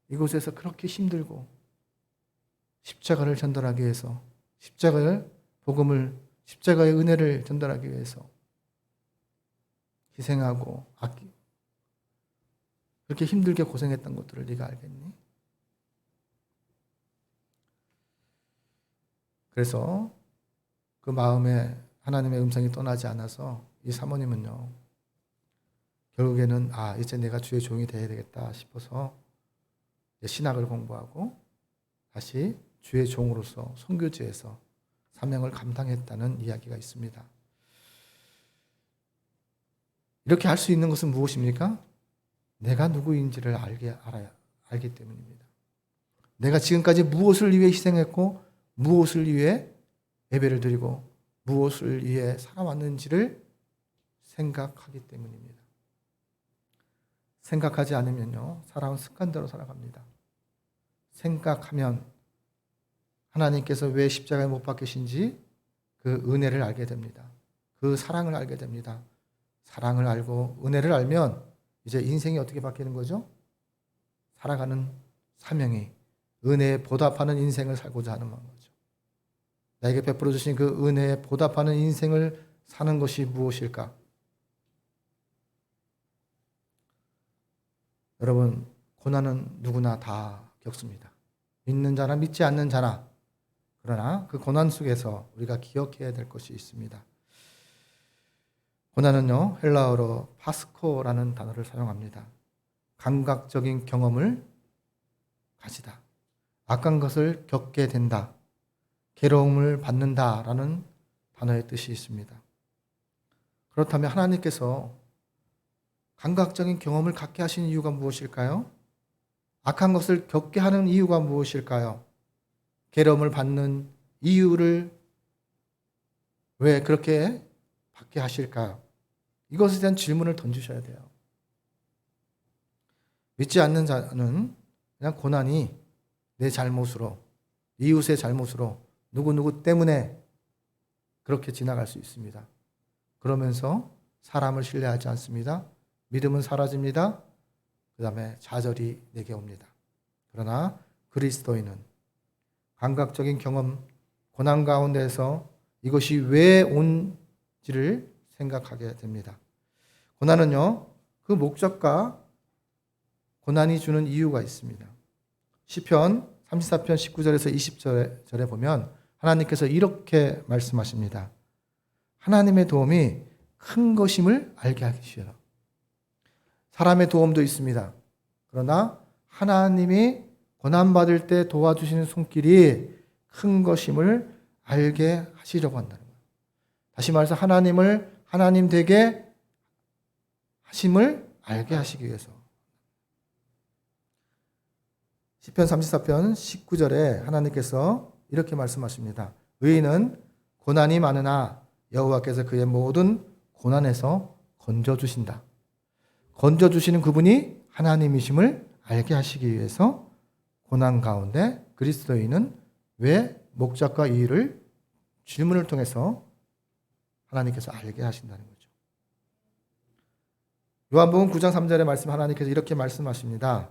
이곳에서 그렇게 힘들고 십자가를 전달하기 위해서, 십자가의 복음을, 십자가의 은혜를 전달하기 위해서 희생하고 그렇게 힘들게 고생했던 것들을 네가 알겠니? 그래서 그 마음에 하나님의 음성이 떠나지 않아서 이 사모님은요, 결국에는 이제 내가 주의 종이 되어야 되겠다 싶어서 신학을 공부하고 다시 주의 종으로서 선교지에서 사명을 감당했다는 이야기가 있습니다. 이렇게 할 수 있는 것은 무엇입니까? 내가 누구인지를 알기 때문입니다. 내가 지금까지 무엇을 위해 희생했고 무엇을 위해 예배를 드리고 무엇을 위해 살아왔는지를 생각하기 때문입니다. 생각하지 않으면요, 사람은 습관대로 살아갑니다. 생각하면 하나님께서 왜 십자가에 못 박히신지 그 은혜를 알게 됩니다. 그 사랑을 알게 됩니다. 사랑을 알고 은혜를 알면 이제 인생이 어떻게 바뀌는 거죠? 살아가는 사명이 은혜에 보답하는 인생을 살고자 하는 거죠. 나에게 베풀어 주신 그 은혜에 보답하는 인생을 사는 것이 무엇일까? 여러분, 고난은 누구나 다 겪습니다. 믿는 자나 믿지 않는 자나. 그러나 그 고난 속에서 우리가 기억해야 될 것이 있습니다. 고난은요, 헬라어로 파스코라는 단어를 사용합니다. 감각적인 경험을 가지다. 악한 것을 겪게 된다. 괴로움을 받는다라는 단어의 뜻이 있습니다. 그렇다면 하나님께서 감각적인 경험을 갖게 하신 이유가 무엇일까요? 악한 것을 겪게 하는 이유가 무엇일까요? 괴로움을 받는 이유를 왜 그렇게 받게 하실까요? 이것에 대한 질문을 던지셔야 돼요. 믿지 않는 자는 그냥 고난이 내 잘못으로, 이웃의 잘못으로, 누구누구 때문에 그렇게 지나갈 수 있습니다. 그러면서 사람을 신뢰하지 않습니다. 믿음은 사라집니다. 그 다음에 좌절이 내게 옵니다. 그러나 그리스도인은 감각적인 경험, 고난 가운데서 이것이 왜 온지를 생각하게 됩니다. 고난은요, 그 목적과 고난이 주는 이유가 있습니다. 시편 34편 19절에서 20절에 보면 하나님께서 이렇게 말씀하십니다. 하나님의 도움이 큰 것임을 알게 하시라. 사람의 도움도 있습니다. 그러나 하나님이 고난받을 때 도와주시는 손길이 큰 것임을 알게 하시려고 한다는 거예요. 다시 말해서 하나님 되게 하심을 알게 하시기 위해서. 시편 34편 19절에 하나님께서 이렇게 말씀하십니다. 의인은 고난이 많으나 여호와께서 그의 모든 고난에서 건져주신다. 건져주시는 그분이 하나님이심을 알게 하시기 위해서 고난 가운데 그리스도인은 왜 목적과 이유를 질문을 통해서 하나님께서 알게 하신다는 거죠. 요한복음 9장 3절의 말씀 하나님께서 이렇게 말씀하십니다.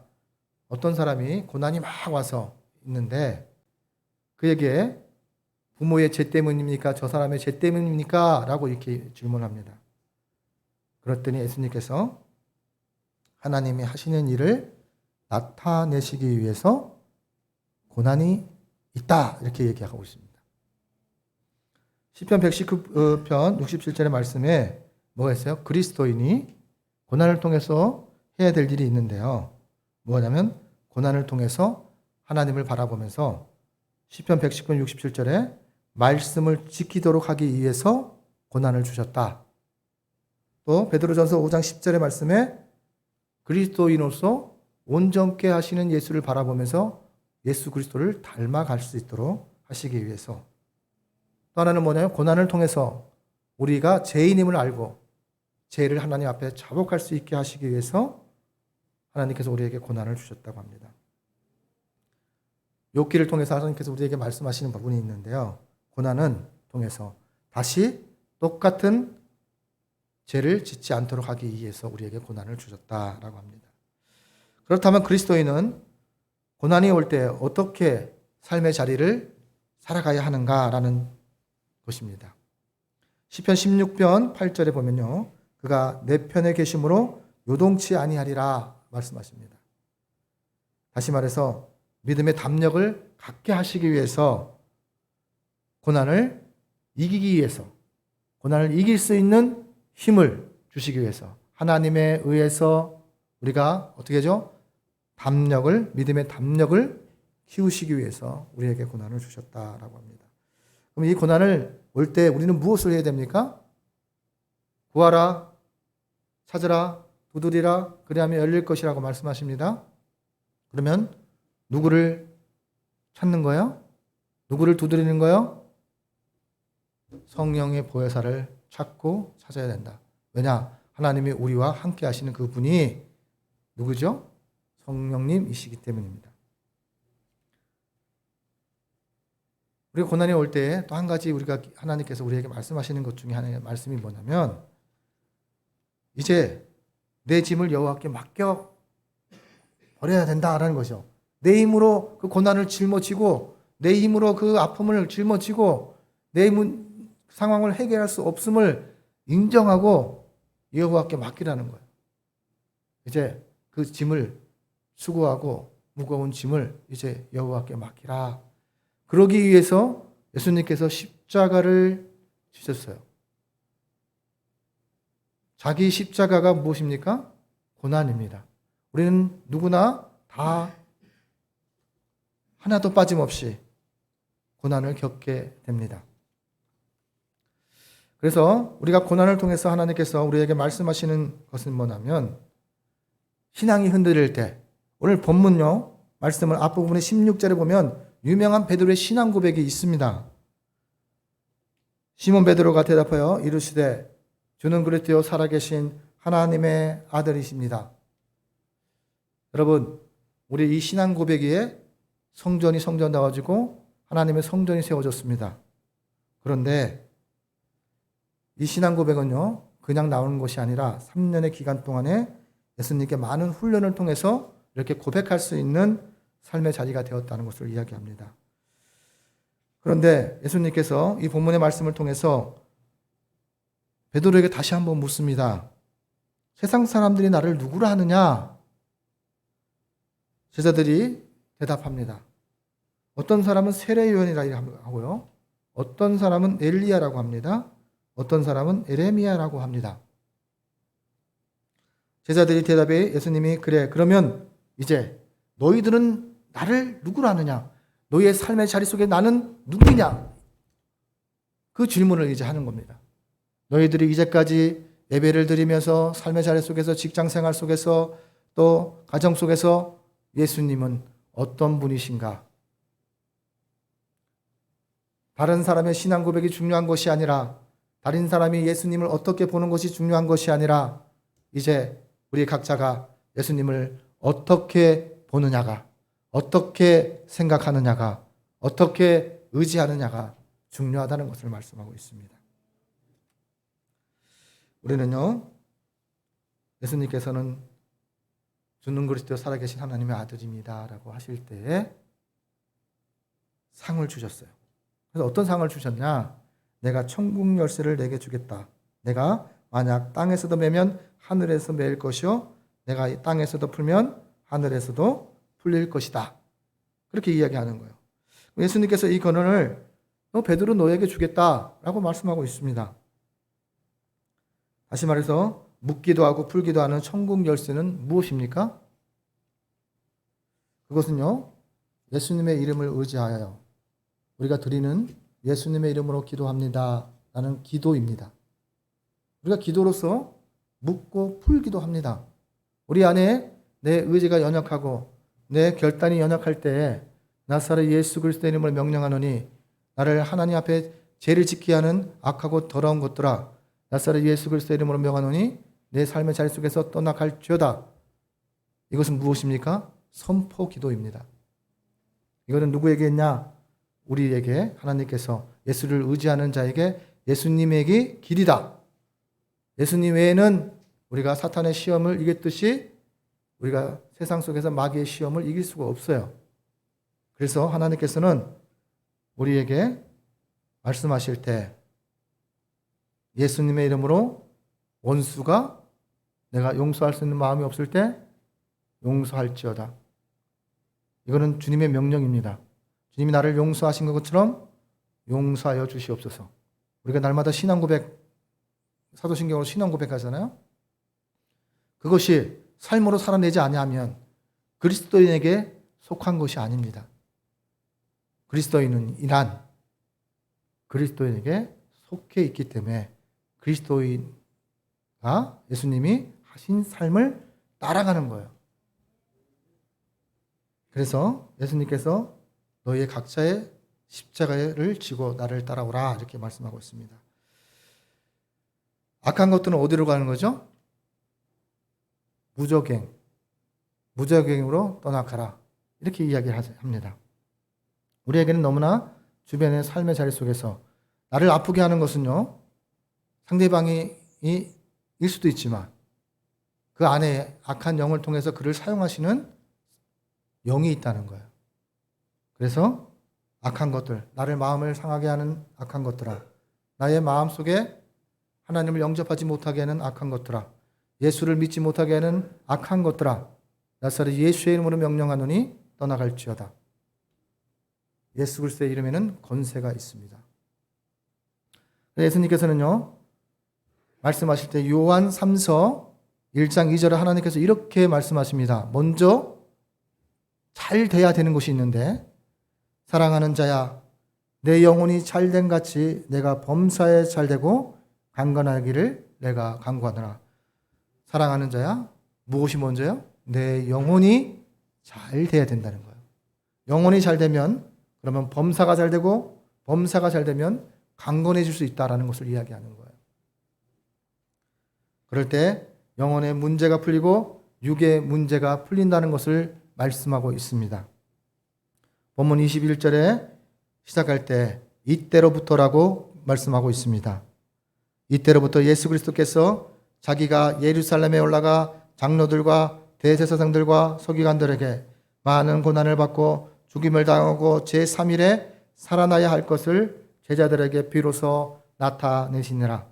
어떤 사람이 고난이 막 와서 있는데 그에게 부모의 죄 때문입니까? 저 사람의 죄 때문입니까? 라고 이렇게 질문합니다. 그랬더니 예수님께서 하나님이 하시는 일을 나타내시기 위해서 고난이 있다 이렇게 얘기하고 있습니다. 시편 119편 67절의 말씀에 뭐가 있어요? 그리스도인이 고난을 통해서 해야 될 일이 있는데요. 뭐냐면 고난을 통해서 하나님을 바라보면서 시편 119편 67절에 말씀을 지키도록 하기 위해서 고난을 주셨다. 또 베드로전서 5장 10절의 말씀에 그리스도인으로서 온전케 하시는 예수를 바라보면서 예수 그리스도를 닮아갈 수 있도록 하시기 위해서 또 하나는 뭐냐면 고난을 통해서 우리가 죄인임을 알고 죄를 하나님 앞에 자복할 수 있게 하시기 위해서 하나님께서 우리에게 고난을 주셨다고 합니다. 욥기를 통해서 하나님께서 우리에게 말씀하시는 부분이 있는데요. 고난은 통해서 다시 똑같은 죄를 짓지 않도록 하기 위해서 우리에게 고난을 주셨다라고 합니다. 그렇다면 그리스도인은 고난이 올 때 어떻게 삶의 자리를 살아가야 하는가라는 것입니다. 시편 16편 8절에 보면요. 그가 내 편에 계심으로 요동치 아니하리라 말씀하십니다. 다시 말해서 믿음의 담력을 갖게 하시기 위해서 고난을 이기기 위해서 고난을 이길 수 있는 힘을 주시기 위해서 하나님에 의해서 우리가 어떻게 하죠? 믿음의 담력을 키우시기 위해서 우리에게 고난을 주셨다라고 합니다. 그럼 이 고난을 올 때 우리는 무엇을 해야 됩니까? 구하라, 찾으라, 두드리라, 그리하면 열릴 것이라고 말씀하십니다. 그러면 누구를 찾는 거예요? 누구를 두드리는 거예요? 성령의 보혜사를 찾고 찾아야 된다. 왜냐? 하나님이 우리와 함께 하시는 그분이 누구죠? 성령님이시기 때문입니다. 우리가 고난이 올 때 또 한 가지 우리가 하나님께서 우리에게 말씀하시는 것 중에 하나의 말씀이 뭐냐면 이제 내 짐을 여호와께 맡겨 버려야 된다라는 거죠. 내 힘으로 그 고난을 짊어지고 내 힘으로 그 아픔을 짊어지고 내 상황을 해결할 수 없음을 인정하고 여호와께 맡기라는 거예요. 이제 그 짐을 수고하고 무거운 짐을 이제 여호와께 맡기라. 그러기 위해서 예수님께서 십자가를 지셨어요. 자기 십자가가 무엇입니까? 고난입니다. 우리는 누구나 다 하나도 빠짐없이 고난을 겪게 됩니다. 그래서 우리가 고난을 통해서 하나님께서 우리에게 말씀하시는 것은 뭐냐면 신앙이 흔들릴 때 오늘 본문요 말씀을 앞부분에 16절에 보면 유명한 베드로의 신앙 고백이 있습니다. 시몬 베드로가 대답하여 이르시되 주는 그리스도 살아계신 하나님의 아들이십니다. 여러분 우리 이 신앙 고백 위에 성전 나와지고 하나님의 성전이 세워졌습니다. 그런데 이 신앙 고백은요 그냥 나오는 것이 아니라 3년의 기간 동안에 예수님께 많은 훈련을 통해서 이렇게 고백할 수 있는 삶의 자리가 되었다는 것을 이야기합니다. 그런데 예수님께서 이 본문의 말씀을 통해서 베드로에게 다시 한번 묻습니다. 세상 사람들이 나를 누구라 하느냐? 제자들이 대답합니다. 어떤 사람은 세례 요한이라 하고요. 어떤 사람은 엘리야라고 합니다. 어떤 사람은 에레미야라고 합니다. 제자들이 대답해 예수님이 그래 그러면 이제 너희들은 나를 누구라 하느냐? 너희의 삶의 자리 속에 나는 누구냐? 그 질문을 이제 하는 겁니다. 너희들이 이제까지 예배를 드리면서 삶의 자리 속에서 직장 생활 속에서 또 가정 속에서 예수님은 어떤 분이신가? 다른 사람의 신앙 고백이 중요한 것이 아니라 다른 사람이 예수님을 어떻게 보는 것이 중요한 것이 아니라 이제 우리 각자가 예수님을 어떻게 보느냐가 어떻게 생각하느냐가 어떻게 의지하느냐가 중요하다는 것을 말씀하고 있습니다. 우리는요 예수님께서는 주는 그리스도 살아계신 하나님의 아들입니다 라고 하실 때에 상을 주셨어요. 그래서 어떤 상을 주셨냐? 내가 천국 열쇠를 내게 주겠다. 내가 만약 땅에서도 매면 하늘에서 매일 것이요 내가 이 땅에서도 풀면 하늘에서도 풀릴 것이다. 그렇게 이야기하는 거예요. 예수님께서 이 권한을 너 베드로 너에게 주겠다라고 말씀하고 있습니다. 다시 말해서 묻기도 하고 풀기도 하는 천국 열쇠는 무엇입니까? 그것은요 예수님의 이름을 의지하여 우리가 드리는 예수님의 이름으로 기도합니다 라는 기도입니다. 우리가 기도로서 묻고 풀기도 합니다. 우리 안에 내 의지가 연약하고 내 결단이 연약할 때에 나사렛 예수 그리스도의 이름을 명령하노니 나를 하나님 앞에 죄를 지키게 하는 악하고 더러운 것들아 나사렛 예수 그리스도의 이름으로 명하노니 내 삶의 자리 속에서 떠나갈지어다. 이것은 무엇입니까? 선포 기도입니다. 이거는 누구에게 했냐? 우리에게 하나님께서 예수를 의지하는 자에게 예수님에게 길이다. 예수님 외에는 우리가 사탄의 시험을 이겼듯이 우리가 세상 속에서 마귀의 시험을 이길 수가 없어요. 그래서 하나님께서는 우리에게 말씀하실 때 예수님의 이름으로 원수가 내가 용서할 수 있는 마음이 없을 때 용서할지어다. 이거는 주님의 명령입니다. 주님이 나를 용서하신 것처럼 용서하여 주시옵소서. 우리가 날마다 신앙 고백, 사도신경으로 신앙 고백하잖아요. 그것이 삶으로 살아내지 아니하면 그리스도인에게 속한 것이 아닙니다. 그리스도인은 이란 그리스도인에게 속해 있기 때문에 그리스도인가 예수님이 하신 삶을 따라가는 거예요. 그래서 예수님께서 너희의 각자의 십자가를 지고 나를 따라오라 이렇게 말씀하고 있습니다. 악한 것들은 어디로 가는 거죠? 무적행으로 떠나가라 이렇게 이야기합니다. 우리에게는 너무나 주변의 삶의 자리 속에서 나를 아프게 하는 것은요 상대방이 일 수도 있지만 그 안에 악한 영을 통해서 그를 사용하시는 영이 있다는 거예요. 그래서 악한 것들, 나를 마음을 상하게 하는 악한 것들아, 나의 마음속에 하나님을 영접하지 못하게 하는 악한 것들아, 예수를 믿지 못하게 하는 악한 것들아, 나사렛 예수의 이름으로 명령하노니 떠나갈지어다. 예수 그리스도의 이름에는 권세가 있습니다. 예수님께서는요 말씀하실 때 요한 3서 1장 2절에 하나님께서 이렇게 말씀하십니다. 먼저 잘 돼야 되는 것이 있는데 사랑하는 자야 내 영혼이 잘된 같이 내가 범사에 잘되고 강건하기를 내가 간구하노라. 사랑하는 자야 무엇이 먼저요? 내 영혼이 잘 돼야 된다는 거예요. 영혼이 잘 되면 그러면 범사가 잘 되고 범사가 잘 되면 강건해질 수 있다는 것을 이야기하는 거예요. 그럴 때 영혼의 문제가 풀리고 육의 문제가 풀린다는 것을 말씀하고 있습니다. 본문 21절에 시작할 때 이때로부터라고 말씀하고 있습니다. 이때로부터 예수 그리스도께서 자기가 예루살렘에 올라가 장로들과 대제사장들과 서기관들에게 많은 고난을 받고 죽임을 당하고 제3일에 살아나야 할 것을 제자들에게 비로소 나타내시니라.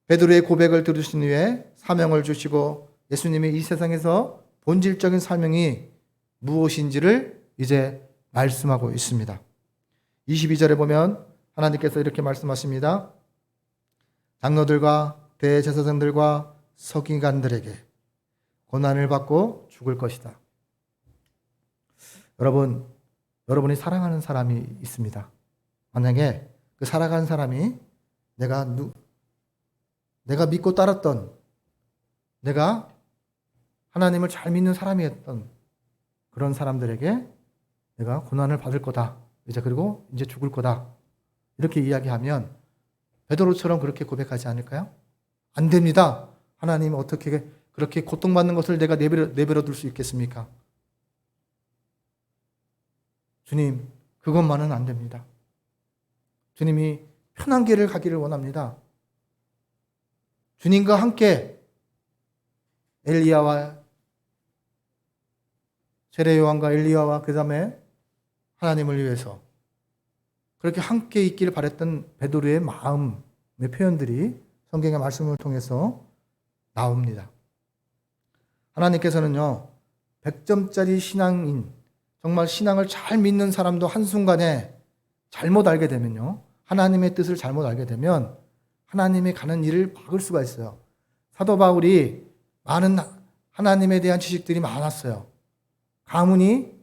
베드로의 고백을 들으신 후에 사명을 주시고 예수님이 이 세상에서 본질적인 사명이 무엇인지를 이제 말씀하고 있습니다. 22절에 보면 하나님께서 이렇게 말씀하십니다. 장로들과 대제사장들과 서기관들에게 고난을 받고 죽을 것이다. 여러분이 사랑하는 사람이 있습니다. 만약에 그 살아간 사람이 내가 믿고 따랐던, 내가 하나님을 잘 믿는 사람이었던 그런 사람들에게 내가 고난을 받을 거다. 그리고 이제 죽을 거다. 이렇게 이야기하면 베드로처럼 그렇게 고백하지 않을까요? 안 됩니다. 하나님 어떻게 그렇게 고통받는 것을 내가 내버려 둘 수 있겠습니까? 주님, 그것만은 안 됩니다. 주님이 편한 길을 가기를 원합니다. 주님과 함께 엘리야와 세례요한과 엘리야와 그 다음에 하나님을 위해서 그렇게 함께 있기를 바랬던 베드로의 마음의 표현들이 성경의 말씀을 통해서 나옵니다. 하나님께서는요 100점짜리 신앙인, 정말 신앙을 잘 믿는 사람도 한순간에 잘못 알게 되면요, 하나님의 뜻을 잘못 알게 되면 하나님이 가는 일을 막을 수가 있어요. 사도 바울이 많은 하나님에 대한 지식들이 많았어요. 가문이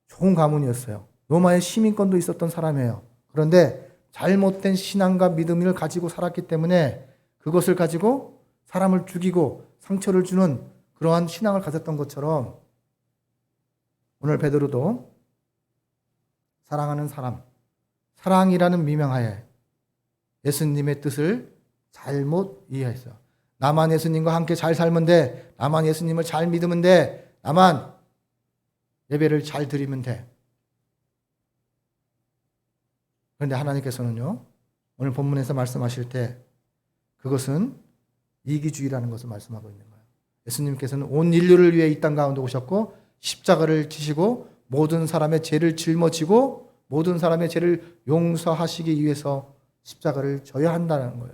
좋은 가문이었어요. 로마의 시민권도 있었던 사람이에요. 그런데 잘못된 신앙과 믿음을 가지고 살았기 때문에 그것을 가지고 사람을 죽이고 상처를 주는 그러한 신앙을 가졌던 것처럼 오늘 베드로도 사랑하는 사람, 사랑이라는 미명하에 예수님의 뜻을 잘못 이해했어요. 나만 예수님과 함께 잘 살면 돼. 나만 예수님을 잘 믿으면 돼. 나만 예배를 잘 드리면 돼. 그런데 하나님께서는요, 오늘 본문에서 말씀하실 때 그것은 이기주의라는 것을 말씀하고 있는 거예요. 예수님께서는 온 인류를 위해 이 땅 가운데 오셨고 십자가를 지시고 모든 사람의 죄를 짊어지고 모든 사람의 죄를 용서하시기 위해서 십자가를 져야 한다는 거예요.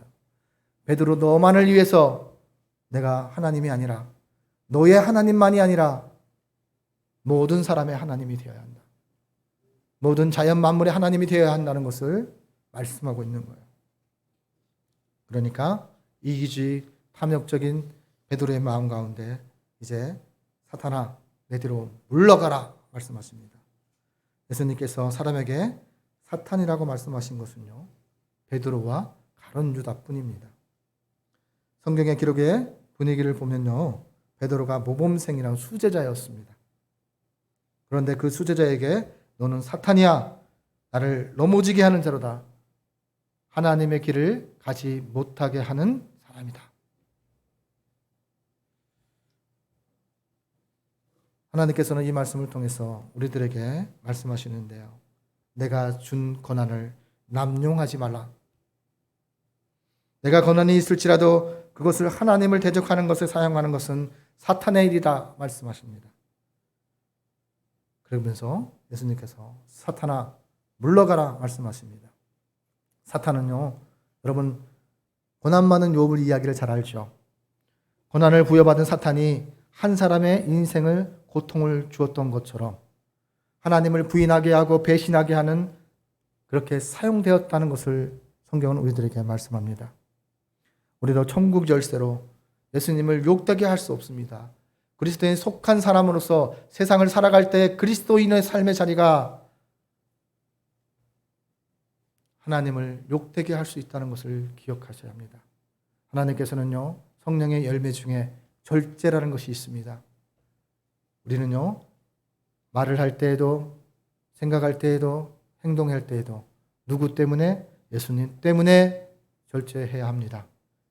베드로, 너만을 위해서 내가 하나님이 아니라 너의 하나님만이 아니라 모든 사람의 하나님이 되어야 한다. 모든 자연 만물의 하나님이 되어야 한다는 것을 말씀하고 있는 거예요. 그러니까 이기주의, 탐욕적인 베드로의 마음 가운데 이제 사탄아, 내 뒤로 물러가라 말씀하십니다. 예수님께서 사람에게 사탄이라고 말씀하신 것은요, 베드로와 가룟 유다뿐입니다. 성경의 기록의 분위기를 보면요, 베드로가 모범생이란 수제자였습니다. 그런데 그 수제자에게 너는 사탄이야, 나를 넘어지게 하는 자로다, 하나님의 길을 가지 못하게 하는 사람이다. 하나님께서는 이 말씀을 통해서 우리들에게 말씀하시는데요, 내가 준 권한을 남용하지 말라. 내가 권한이 있을지라도 그것을 하나님을 대적하는 것에 사용하는 것은 사탄의 일이다 말씀하십니다. 그러면서 예수님께서 사탄아 물러가라 말씀하십니다. 사탄은요, 여러분 고난 많은 욥을 이야기를 잘 알죠. 고난을 부여받은 사탄이 한 사람의 인생을 고통을 주었던 것처럼 하나님을 부인하게 하고 배신하게 하는, 그렇게 사용되었다는 것을 성경은 우리들에게 말씀합니다. 우리도 천국 열쇠로 예수님을 욕되게 할 수 없습니다. 그리스도에 속한 사람으로서 세상을 살아갈 때 그리스도인의 삶의 자리가 하나님을 욕되게 할 수 있다는 것을 기억하셔야 합니다. 하나님께서는요, 성령의 열매 중에 절제라는 것이 있습니다. 우리는요, 말을 할 때에도, 생각할 때에도, 행동할 때에도 누구 때문에? 예수님 때문에 절제해야 합니다.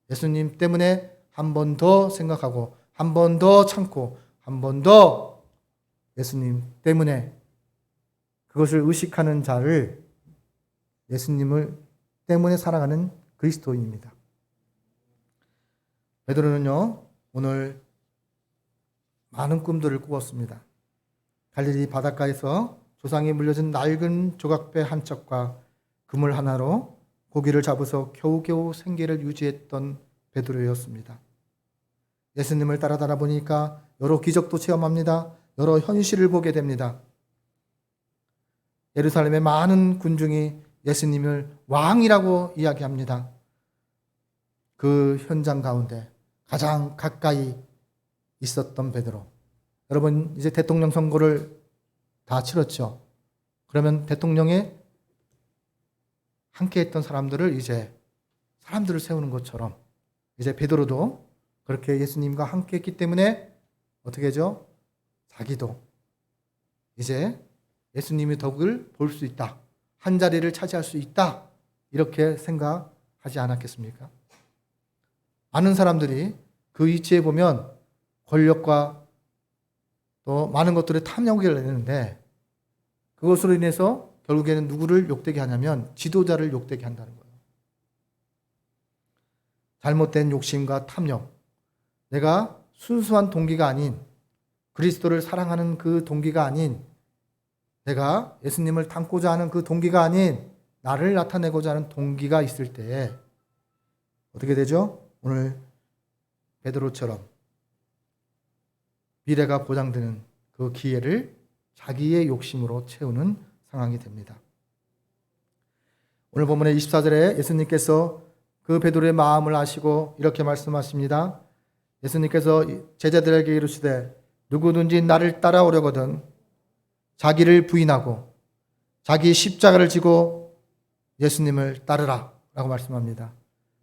예수님 때문에 한 번 더 생각하고, 한 번 더 참고, 한 번 더 예수님 때문에, 그것을 의식하는 자를 예수님을 때문에 살아가는 그리스도인입니다. 베드로는요, 오늘 많은 꿈들을 꾸었습니다. 갈릴리 바닷가에서 조상이 물려준 낡은 조각배 한 척과 그물 하나로 고기를 잡아서 겨우겨우 생계를 유지했던 베드로였습니다. 예수님을 따라다니다 보니까 여러 기적도 체험합니다. 여러 현실을 보게 됩니다. 예루살렘의 많은 군중이 예수님을 왕이라고 이야기합니다. 그 현장 가운데 가장 가까이 있었던 베드로. 여러분, 이제 대통령 선거를 다 치렀죠. 그러면 대통령에 함께 했던 사람들을 이제 사람들을 세우는 것처럼 이제 베드로도 그렇게 예수님과 함께 했기 때문에 어떻게 하죠? 자기도 이제 예수님의 덕을 볼 수 있다, 한 자리를 차지할 수 있다, 이렇게 생각하지 않았겠습니까? 많은 사람들이 그 위치에 보면 권력과 또 많은 것들에 탐욕을 내는데, 그것으로 인해서 결국에는 누구를 욕되게 하냐면 지도자를 욕되게 한다는 거예요. 잘못된 욕심과 탐욕, 내가 순수한 동기가 아닌, 그리스도를 사랑하는 그 동기가 아닌, 내가 예수님을 닮고자 하는 그 동기가 아닌 나를 나타내고자 하는 동기가 있을 때 어떻게 되죠? 오늘 베드로처럼 미래가 보장되는 그 기회를 자기의 욕심으로 채우는 상황이 됩니다. 오늘 본문의 24절에 예수님께서 그 베드로의 마음을 아시고 이렇게 말씀하십니다. 예수님께서 제자들에게 이르시되 누구든지 나를 따라오려거든 자기를 부인하고 자기 십자가를 지고 예수님을 따르라 라고 말씀합니다.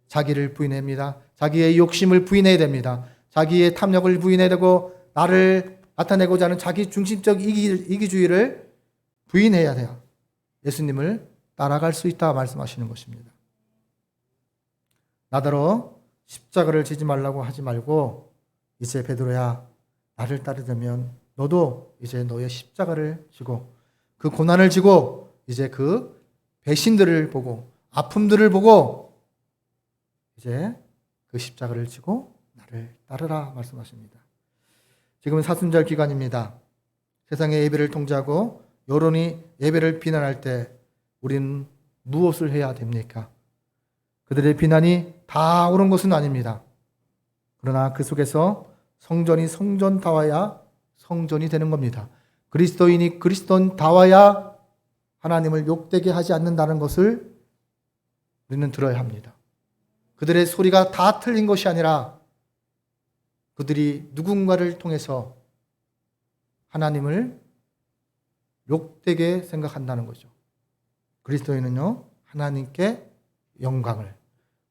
자기를 부인합니다. 자기의 욕심을 부인해야 됩니다. 자기의 탐욕을 부인해야 되고 나를 나타내고자 하는 자기 중심적 이기주의를 부인해야 돼요. 예수님을 따라갈 수 있다 말씀하시는 것입니다. 나더러 십자가를 지지 말라고 하지 말고 이제 베드로야 나를 따르려면 너도 이제 너의 십자가를 지고 그 고난을 지고 이제 그 배신들을 보고 아픔들을 보고 이제 그 십자가를 지고 나를 따르라 말씀하십니다. 지금은 사순절 기간입니다. 세상의 예배를 통제하고 여론이 예배를 비난할 때 우리는 무엇을 해야 됩니까? 그들의 비난이 다 옳은 것은 아닙니다. 그러나 그 속에서 성전이 성전다워야 성전이 되는 겁니다. 그리스도인이 그리스도인다워야 하나님을 욕되게 하지 않는다는 것을 우리는 들어야 합니다. 그들의 소리가 다 틀린 것이 아니라 그들이 누군가를 통해서 하나님을 욕되게 생각한다는 거죠. 그리스도인은요, 하나님께 영광을,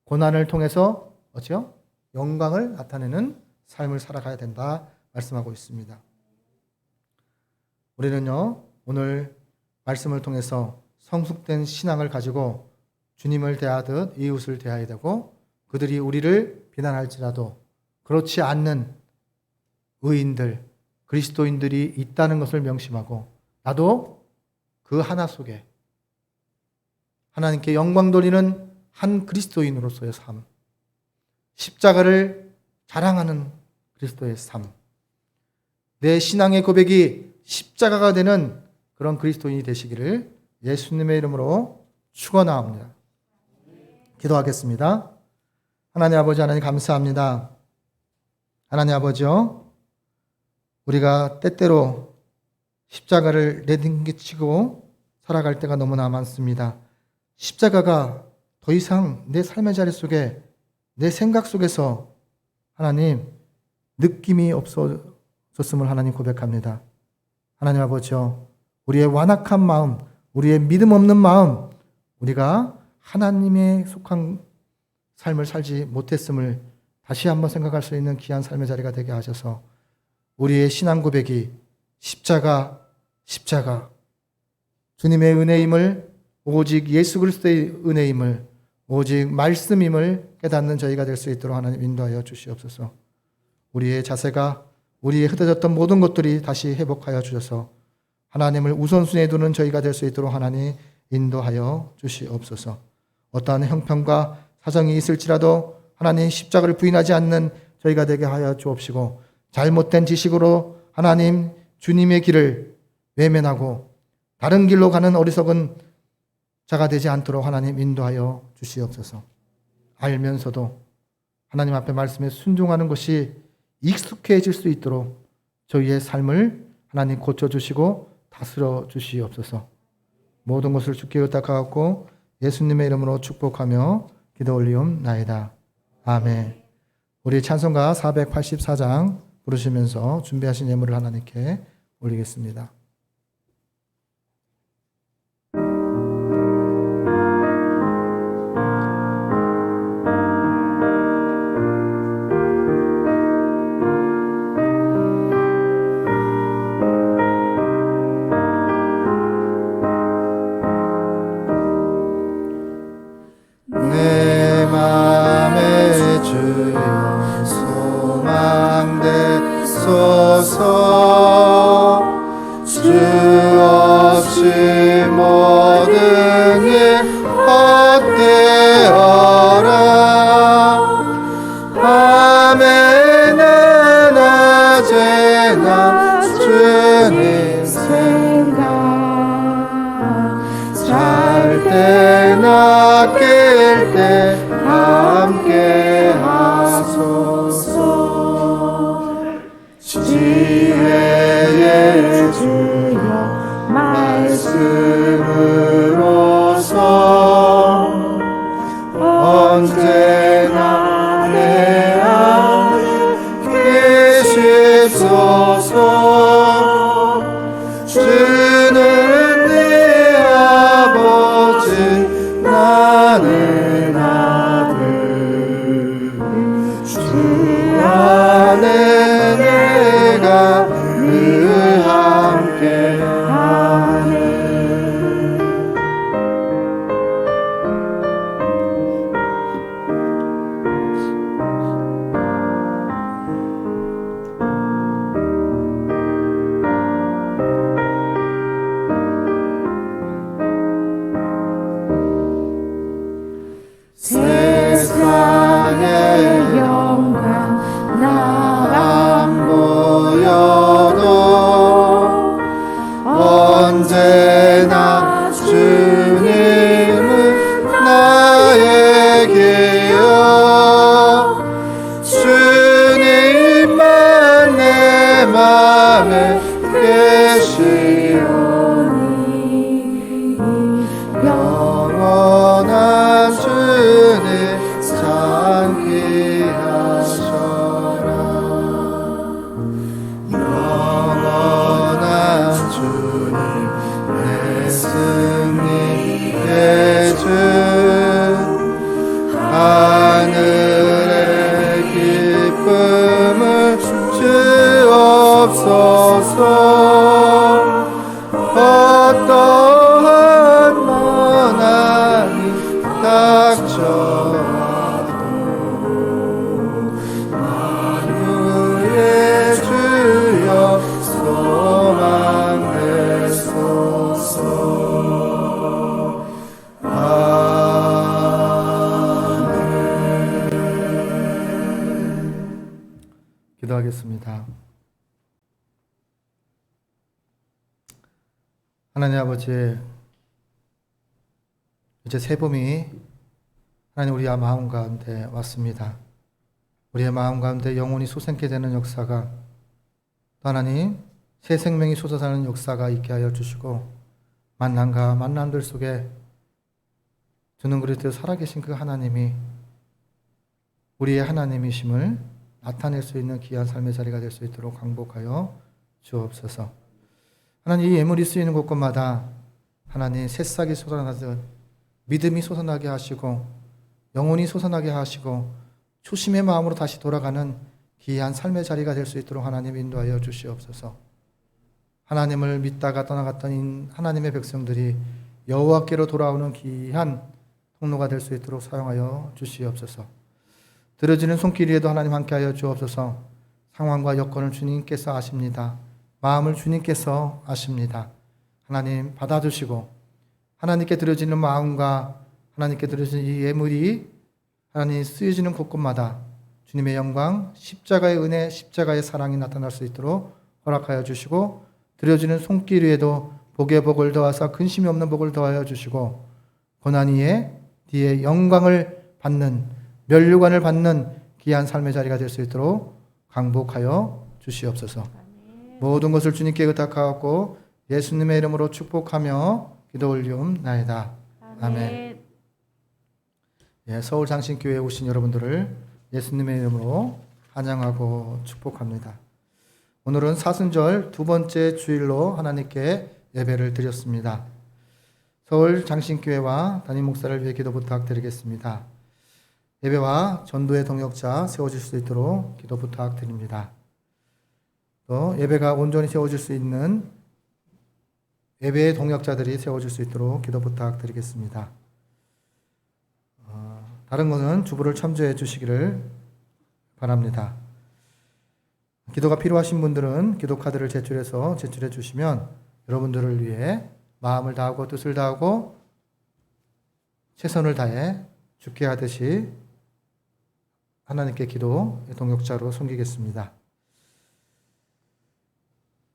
고난을 통해서 어찌요? 영광을 나타내는 삶을 살아가야 된다 말씀하고 있습니다. 우리는요, 오늘 말씀을 통해서 성숙된 신앙을 가지고 주님을 대하듯 이웃을 대해야 되고 그들이 우리를 비난할지라도 그렇지 않는 의인들, 그리스도인들이 있다는 것을 명심하고 나도 그 하나 속에 하나님께 영광 돌리는 한 그리스도인으로서의 삶, 십자가를 자랑하는 그리스도의 삶, 내 신앙의 고백이 십자가가 되는 그런 그리스도인이 되시기를 예수님의 이름으로 축원합니다. 기도하겠습니다. 하나님 아버지, 하나님 감사합니다. 하나님 아버지요, 우리가 때때로 십자가를 내딛치고 살아갈 때가 너무나 많습니다. 십자가가 더 이상 내 삶의 자리 속에, 내 생각 속에서 하나님 느낌이 없어졌음을 하나님 고백합니다. 하나님 아버지요, 우리의 완악한 마음, 우리의 믿음 없는 마음, 우리가 하나님에 속한 삶을 살지 못했음을 다시 한번 생각할 수 있는 귀한 삶의 자리가 되게 하셔서 우리의 신앙 고백이 십자가, 십자가, 주님의 은혜임을, 오직 예수 그리스도의 은혜임을, 오직 말씀임을 깨닫는 저희가 될 수 있도록 하나님 인도하여 주시옵소서. 우리의 자세가, 우리의 흩어졌던 모든 것들이 다시 회복하여 주셔서 하나님을 우선순위에 두는 저희가 될 수 있도록 하나님 인도하여 주시옵소서. 어떠한 형편과 사정이 있을지라도 하나님 십자가를 부인하지 않는 저희가 되게 하여 주옵시고 잘못된 지식으로 하나님 주님의 길을 외면하고 다른 길로 가는 어리석은 자가 되지 않도록 하나님 인도하여 주시옵소서. 알면서도 하나님 앞에 말씀에 순종하는 것이 익숙해질 수 있도록 저희의 삶을 하나님 고쳐주시고 다스려 주시옵소서. 모든 것을 주께 의탁하고 예수님의 이름으로 축복하며 기도 올리옵나이다. 아멘. 우리 찬송가 484장 부르시면서 준비하신 예물을 하나님께 올리겠습니다. 내 맘에 주여 소망되소서. 주 없이 모든 일 헛되어라. 밤에는 낮에나 주님 생각, 잘 때나 깰 때 함께 하소서. 지혜의 주여 말씀으로서 언제나 내 안에 계시소서. 주는 내 아버지, 나는 아들. 주 안에 내가 하늘의 기쁨을 주옵소서. 어떠한 만난이 닥쳐와도 만유의 주여 소망되소서. 기도하겠습니다. 하나님 아버지, 이제 새봄이 하나님 우리의 마음 가운데 왔습니다. 우리의 마음 가운데 영혼이 솟게 되는 역사가, 또 하나님 새 생명이 솟아나는 역사가 있게 하여 주시고, 만남과 만남들 속에 주는 그리스도 살아계신 그 하나님이 우리의 하나님이심을 나타낼 수 있는 귀한 삶의 자리가 될 수 있도록 강복하여 주옵소서. 하나님, 이 예물이 쓰이는 곳곳마다 하나님 새싹이 솟아나듯 믿음이 솟아나게 하시고 영혼이 솟아나게 하시고 초심의 마음으로 다시 돌아가는 귀한 삶의 자리가 될 수 있도록 하나님 인도하여 주시옵소서. 하나님을 믿다가 떠나갔던 하나님의 백성들이 여호와께로 돌아오는 귀한 통로가 될 수 있도록 사용하여 주시옵소서. 들어지는 손길에도 하나님 함께하여 주옵소서. 상황과 여건을 주님께서 아십니다. 마음을 주님께서 아십니다. 하나님 받아주시고 하나님께 드려지는 마음과 하나님께 드려지는 이 예물이 하나님 쓰여지는 곳곳마다 주님의 영광, 십자가의 은혜, 십자가의 사랑이 나타날 수 있도록 허락하여 주시고, 드려지는 손길 위에도 복의 복을 더하사 근심이 없는 복을 더하여 주시고, 고난 이에 뒤에 영광을 받는, 면류관을 받는 귀한 삶의 자리가 될 수 있도록 강복하여 주시옵소서. 모든 것을 주님께 의탁하고 예수님의 이름으로 축복하며 기도 올리옵나이다. 아멘. 예, 서울 장신교회에 오신 여러분들을 예수님의 이름으로 환영하고 축복합니다. 오늘은 사순절 두 번째 주일로 하나님께 예배를 드렸습니다. 서울 장신교회와 담임 목사를 위해 기도 부탁드리겠습니다. 예배와 전도의 동역자 세워질 수 있도록 기도 부탁드립니다. 또 예배가 온전히 세워질 수 있는 예배의 동역자들이 세워질 수 있도록 기도 부탁드리겠습니다. 다른 것은 주부를 참조해 주시기를 바랍니다. 기도가 필요하신 분들은 기도 카드를 제출해 주시면 여러분들을 위해 마음을 다하고 뜻을 다하고 최선을 다해 주께 하듯이 하나님께 기도 동역자로 섬기겠습니다.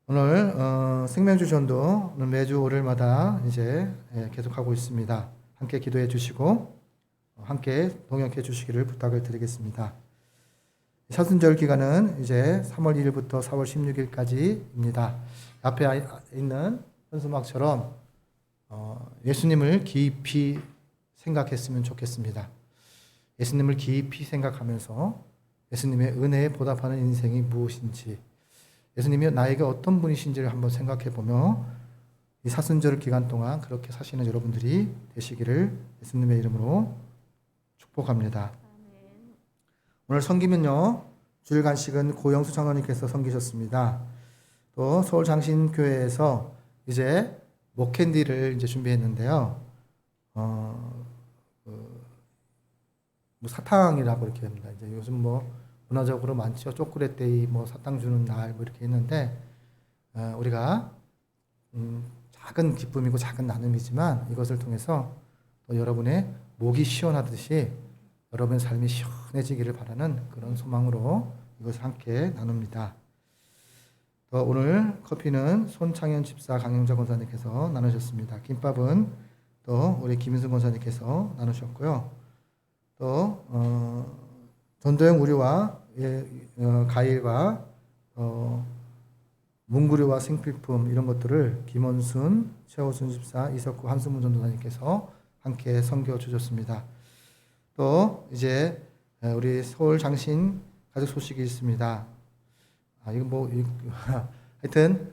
오늘 생명주 전도 매주 월요일마다 이제 계속하고 있습니다. 함께 기도해 주시고 함께 동역해 주시기를 부탁을 드리겠습니다. 사순절 기간은 이제 3월 1일부터 4월 16일까지입니다. 앞에 있는 현수막처럼 예수님을 깊이 생각했으면 좋겠습니다. 예수님을 깊이 생각하면서 예수님의 은혜에 보답하는 인생이 무엇인지, 예수님이 나에게 어떤 분이신지를 한번 생각해 보며 이 사순절 기간 동안 그렇게 사시는 여러분들이 되시기를 예수님의 이름으로 축복합니다. 오늘 섬기면요, 주일 간식은 고영수 장로님께서 섬기셨습니다. 또 서울 장신교회에서 이제 목캔디를 이제 준비했는데요. 뭐 사탕이라고 이렇게 합니다. 이제 요즘 뭐 문화적으로 많죠. 초콜릿데이, 뭐 사탕 주는 날, 뭐 이렇게 했는데 우리가 작은 기쁨이고 작은 나눔이지만 이것을 통해서 또 여러분의 목이 시원하듯이 여러분의 삶이 시원해지기를 바라는 그런 소망으로 이것을 함께 나눕니다. 또 오늘 커피는 손창현 집사 강영자 권사님께서 나누셨습니다. 김밥은 또 우리 김인순 권사님께서 나누셨고요. 또 전도형 우류와 과일과 문구류와 생필품 이런 것들을 김원순, 최호순 집사, 이석구, 한수문 전도사님께서 함께 섬겨 주셨습니다. 또 이제 우리 서울 장신 가족 소식이 있습니다. 이거 뭐 하여튼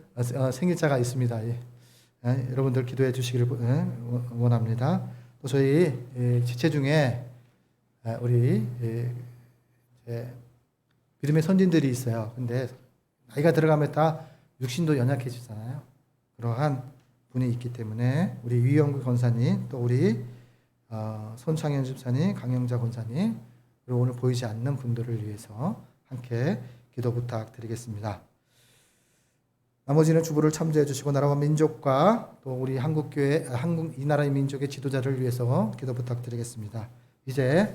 생일자가 있습니다. 여러분들 기도해 주시기를 원합니다. 또 저희 지체 중에 우리 믿음의 선진들이 있어요. 근데 나이가 들어가면 다 육신도 연약해지잖아요. 그러한 분이 있기 때문에 우리 위영구 권사님, 또 우리 손창현 집사님, 강영자 권사님, 그리고 오늘 보이지 않는 분들을 위해서 함께 기도 부탁드리겠습니다. 나머지는 주보를 참조해 주시고 나라와 민족과 또 우리 한국교회, 이 나라의 민족의 지도자를 위해서 기도 부탁드리겠습니다. 이제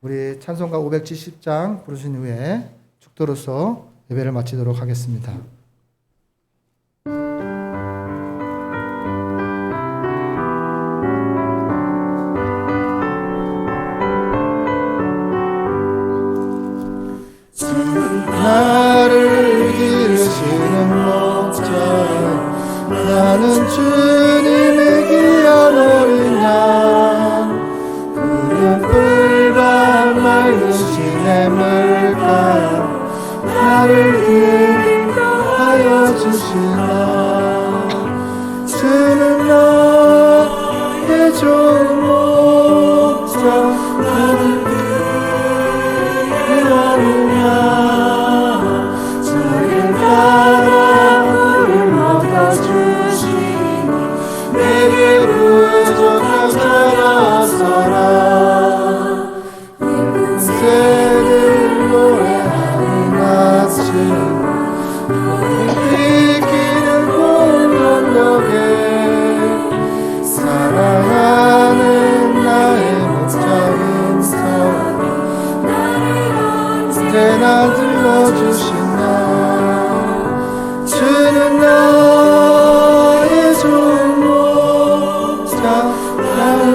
우리 찬송가 570장 부르신 후에 축도로서 예배를 마치도록 하겠습니다. 나를 기르시는 목자 나는 주님의 귀한 어린 양 푸른 꿀밤 맑은 시냇물가 나를 인도하여 주시나 주는 나의 좋은 목자 나는 그의 어린 양 내게 부족한 자라서라 예쁜 새를 노래하는 아침 비키는 공연역에 사랑하는 나의 목자인 성 언제나 들려주시나 주는 나의 좋은 목자 나를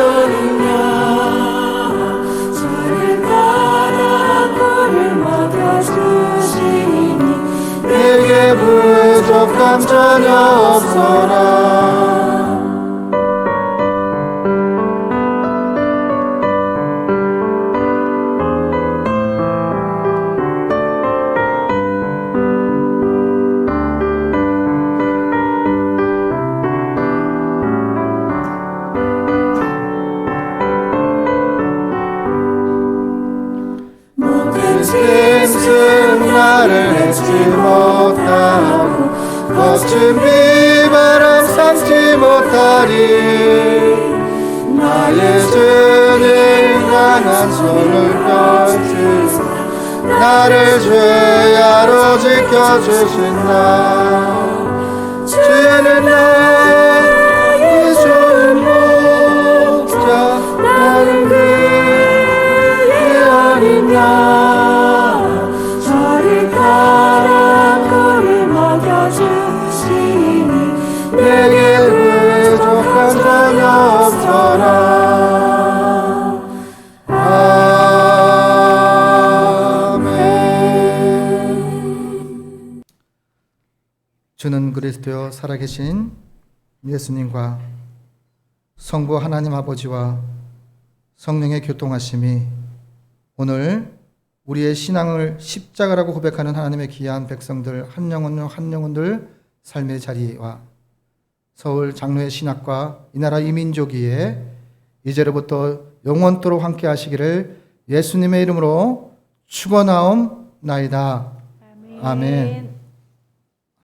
어린 양 저를 따라 꿀을 먹여주시니 내게 부족함 전혀 없어라 생승 나를 잊지 못하고 거친 비바람 삼지 못하리 나의 주님 강한 손을 펼치사 나를 죄야로 지켜주신다 주는 나의 좋은 목자 나는 그의 어린 양 내게 부족한 전혀 없어라 아멘. 주는 그리스도여 살아계신 예수님과 성부 하나님 아버지와 성령의 교통하심이 오늘 우리의 신앙을 십자가라고 고백하는 하나님의 귀한 백성들 한 영혼들 삶의 자리와 서울 장로의 신학과 이 나라 이민족위에 이제로부터 영원토록 함께 하시기를 예수님의 이름으로 축원하옵나이다. 아멘.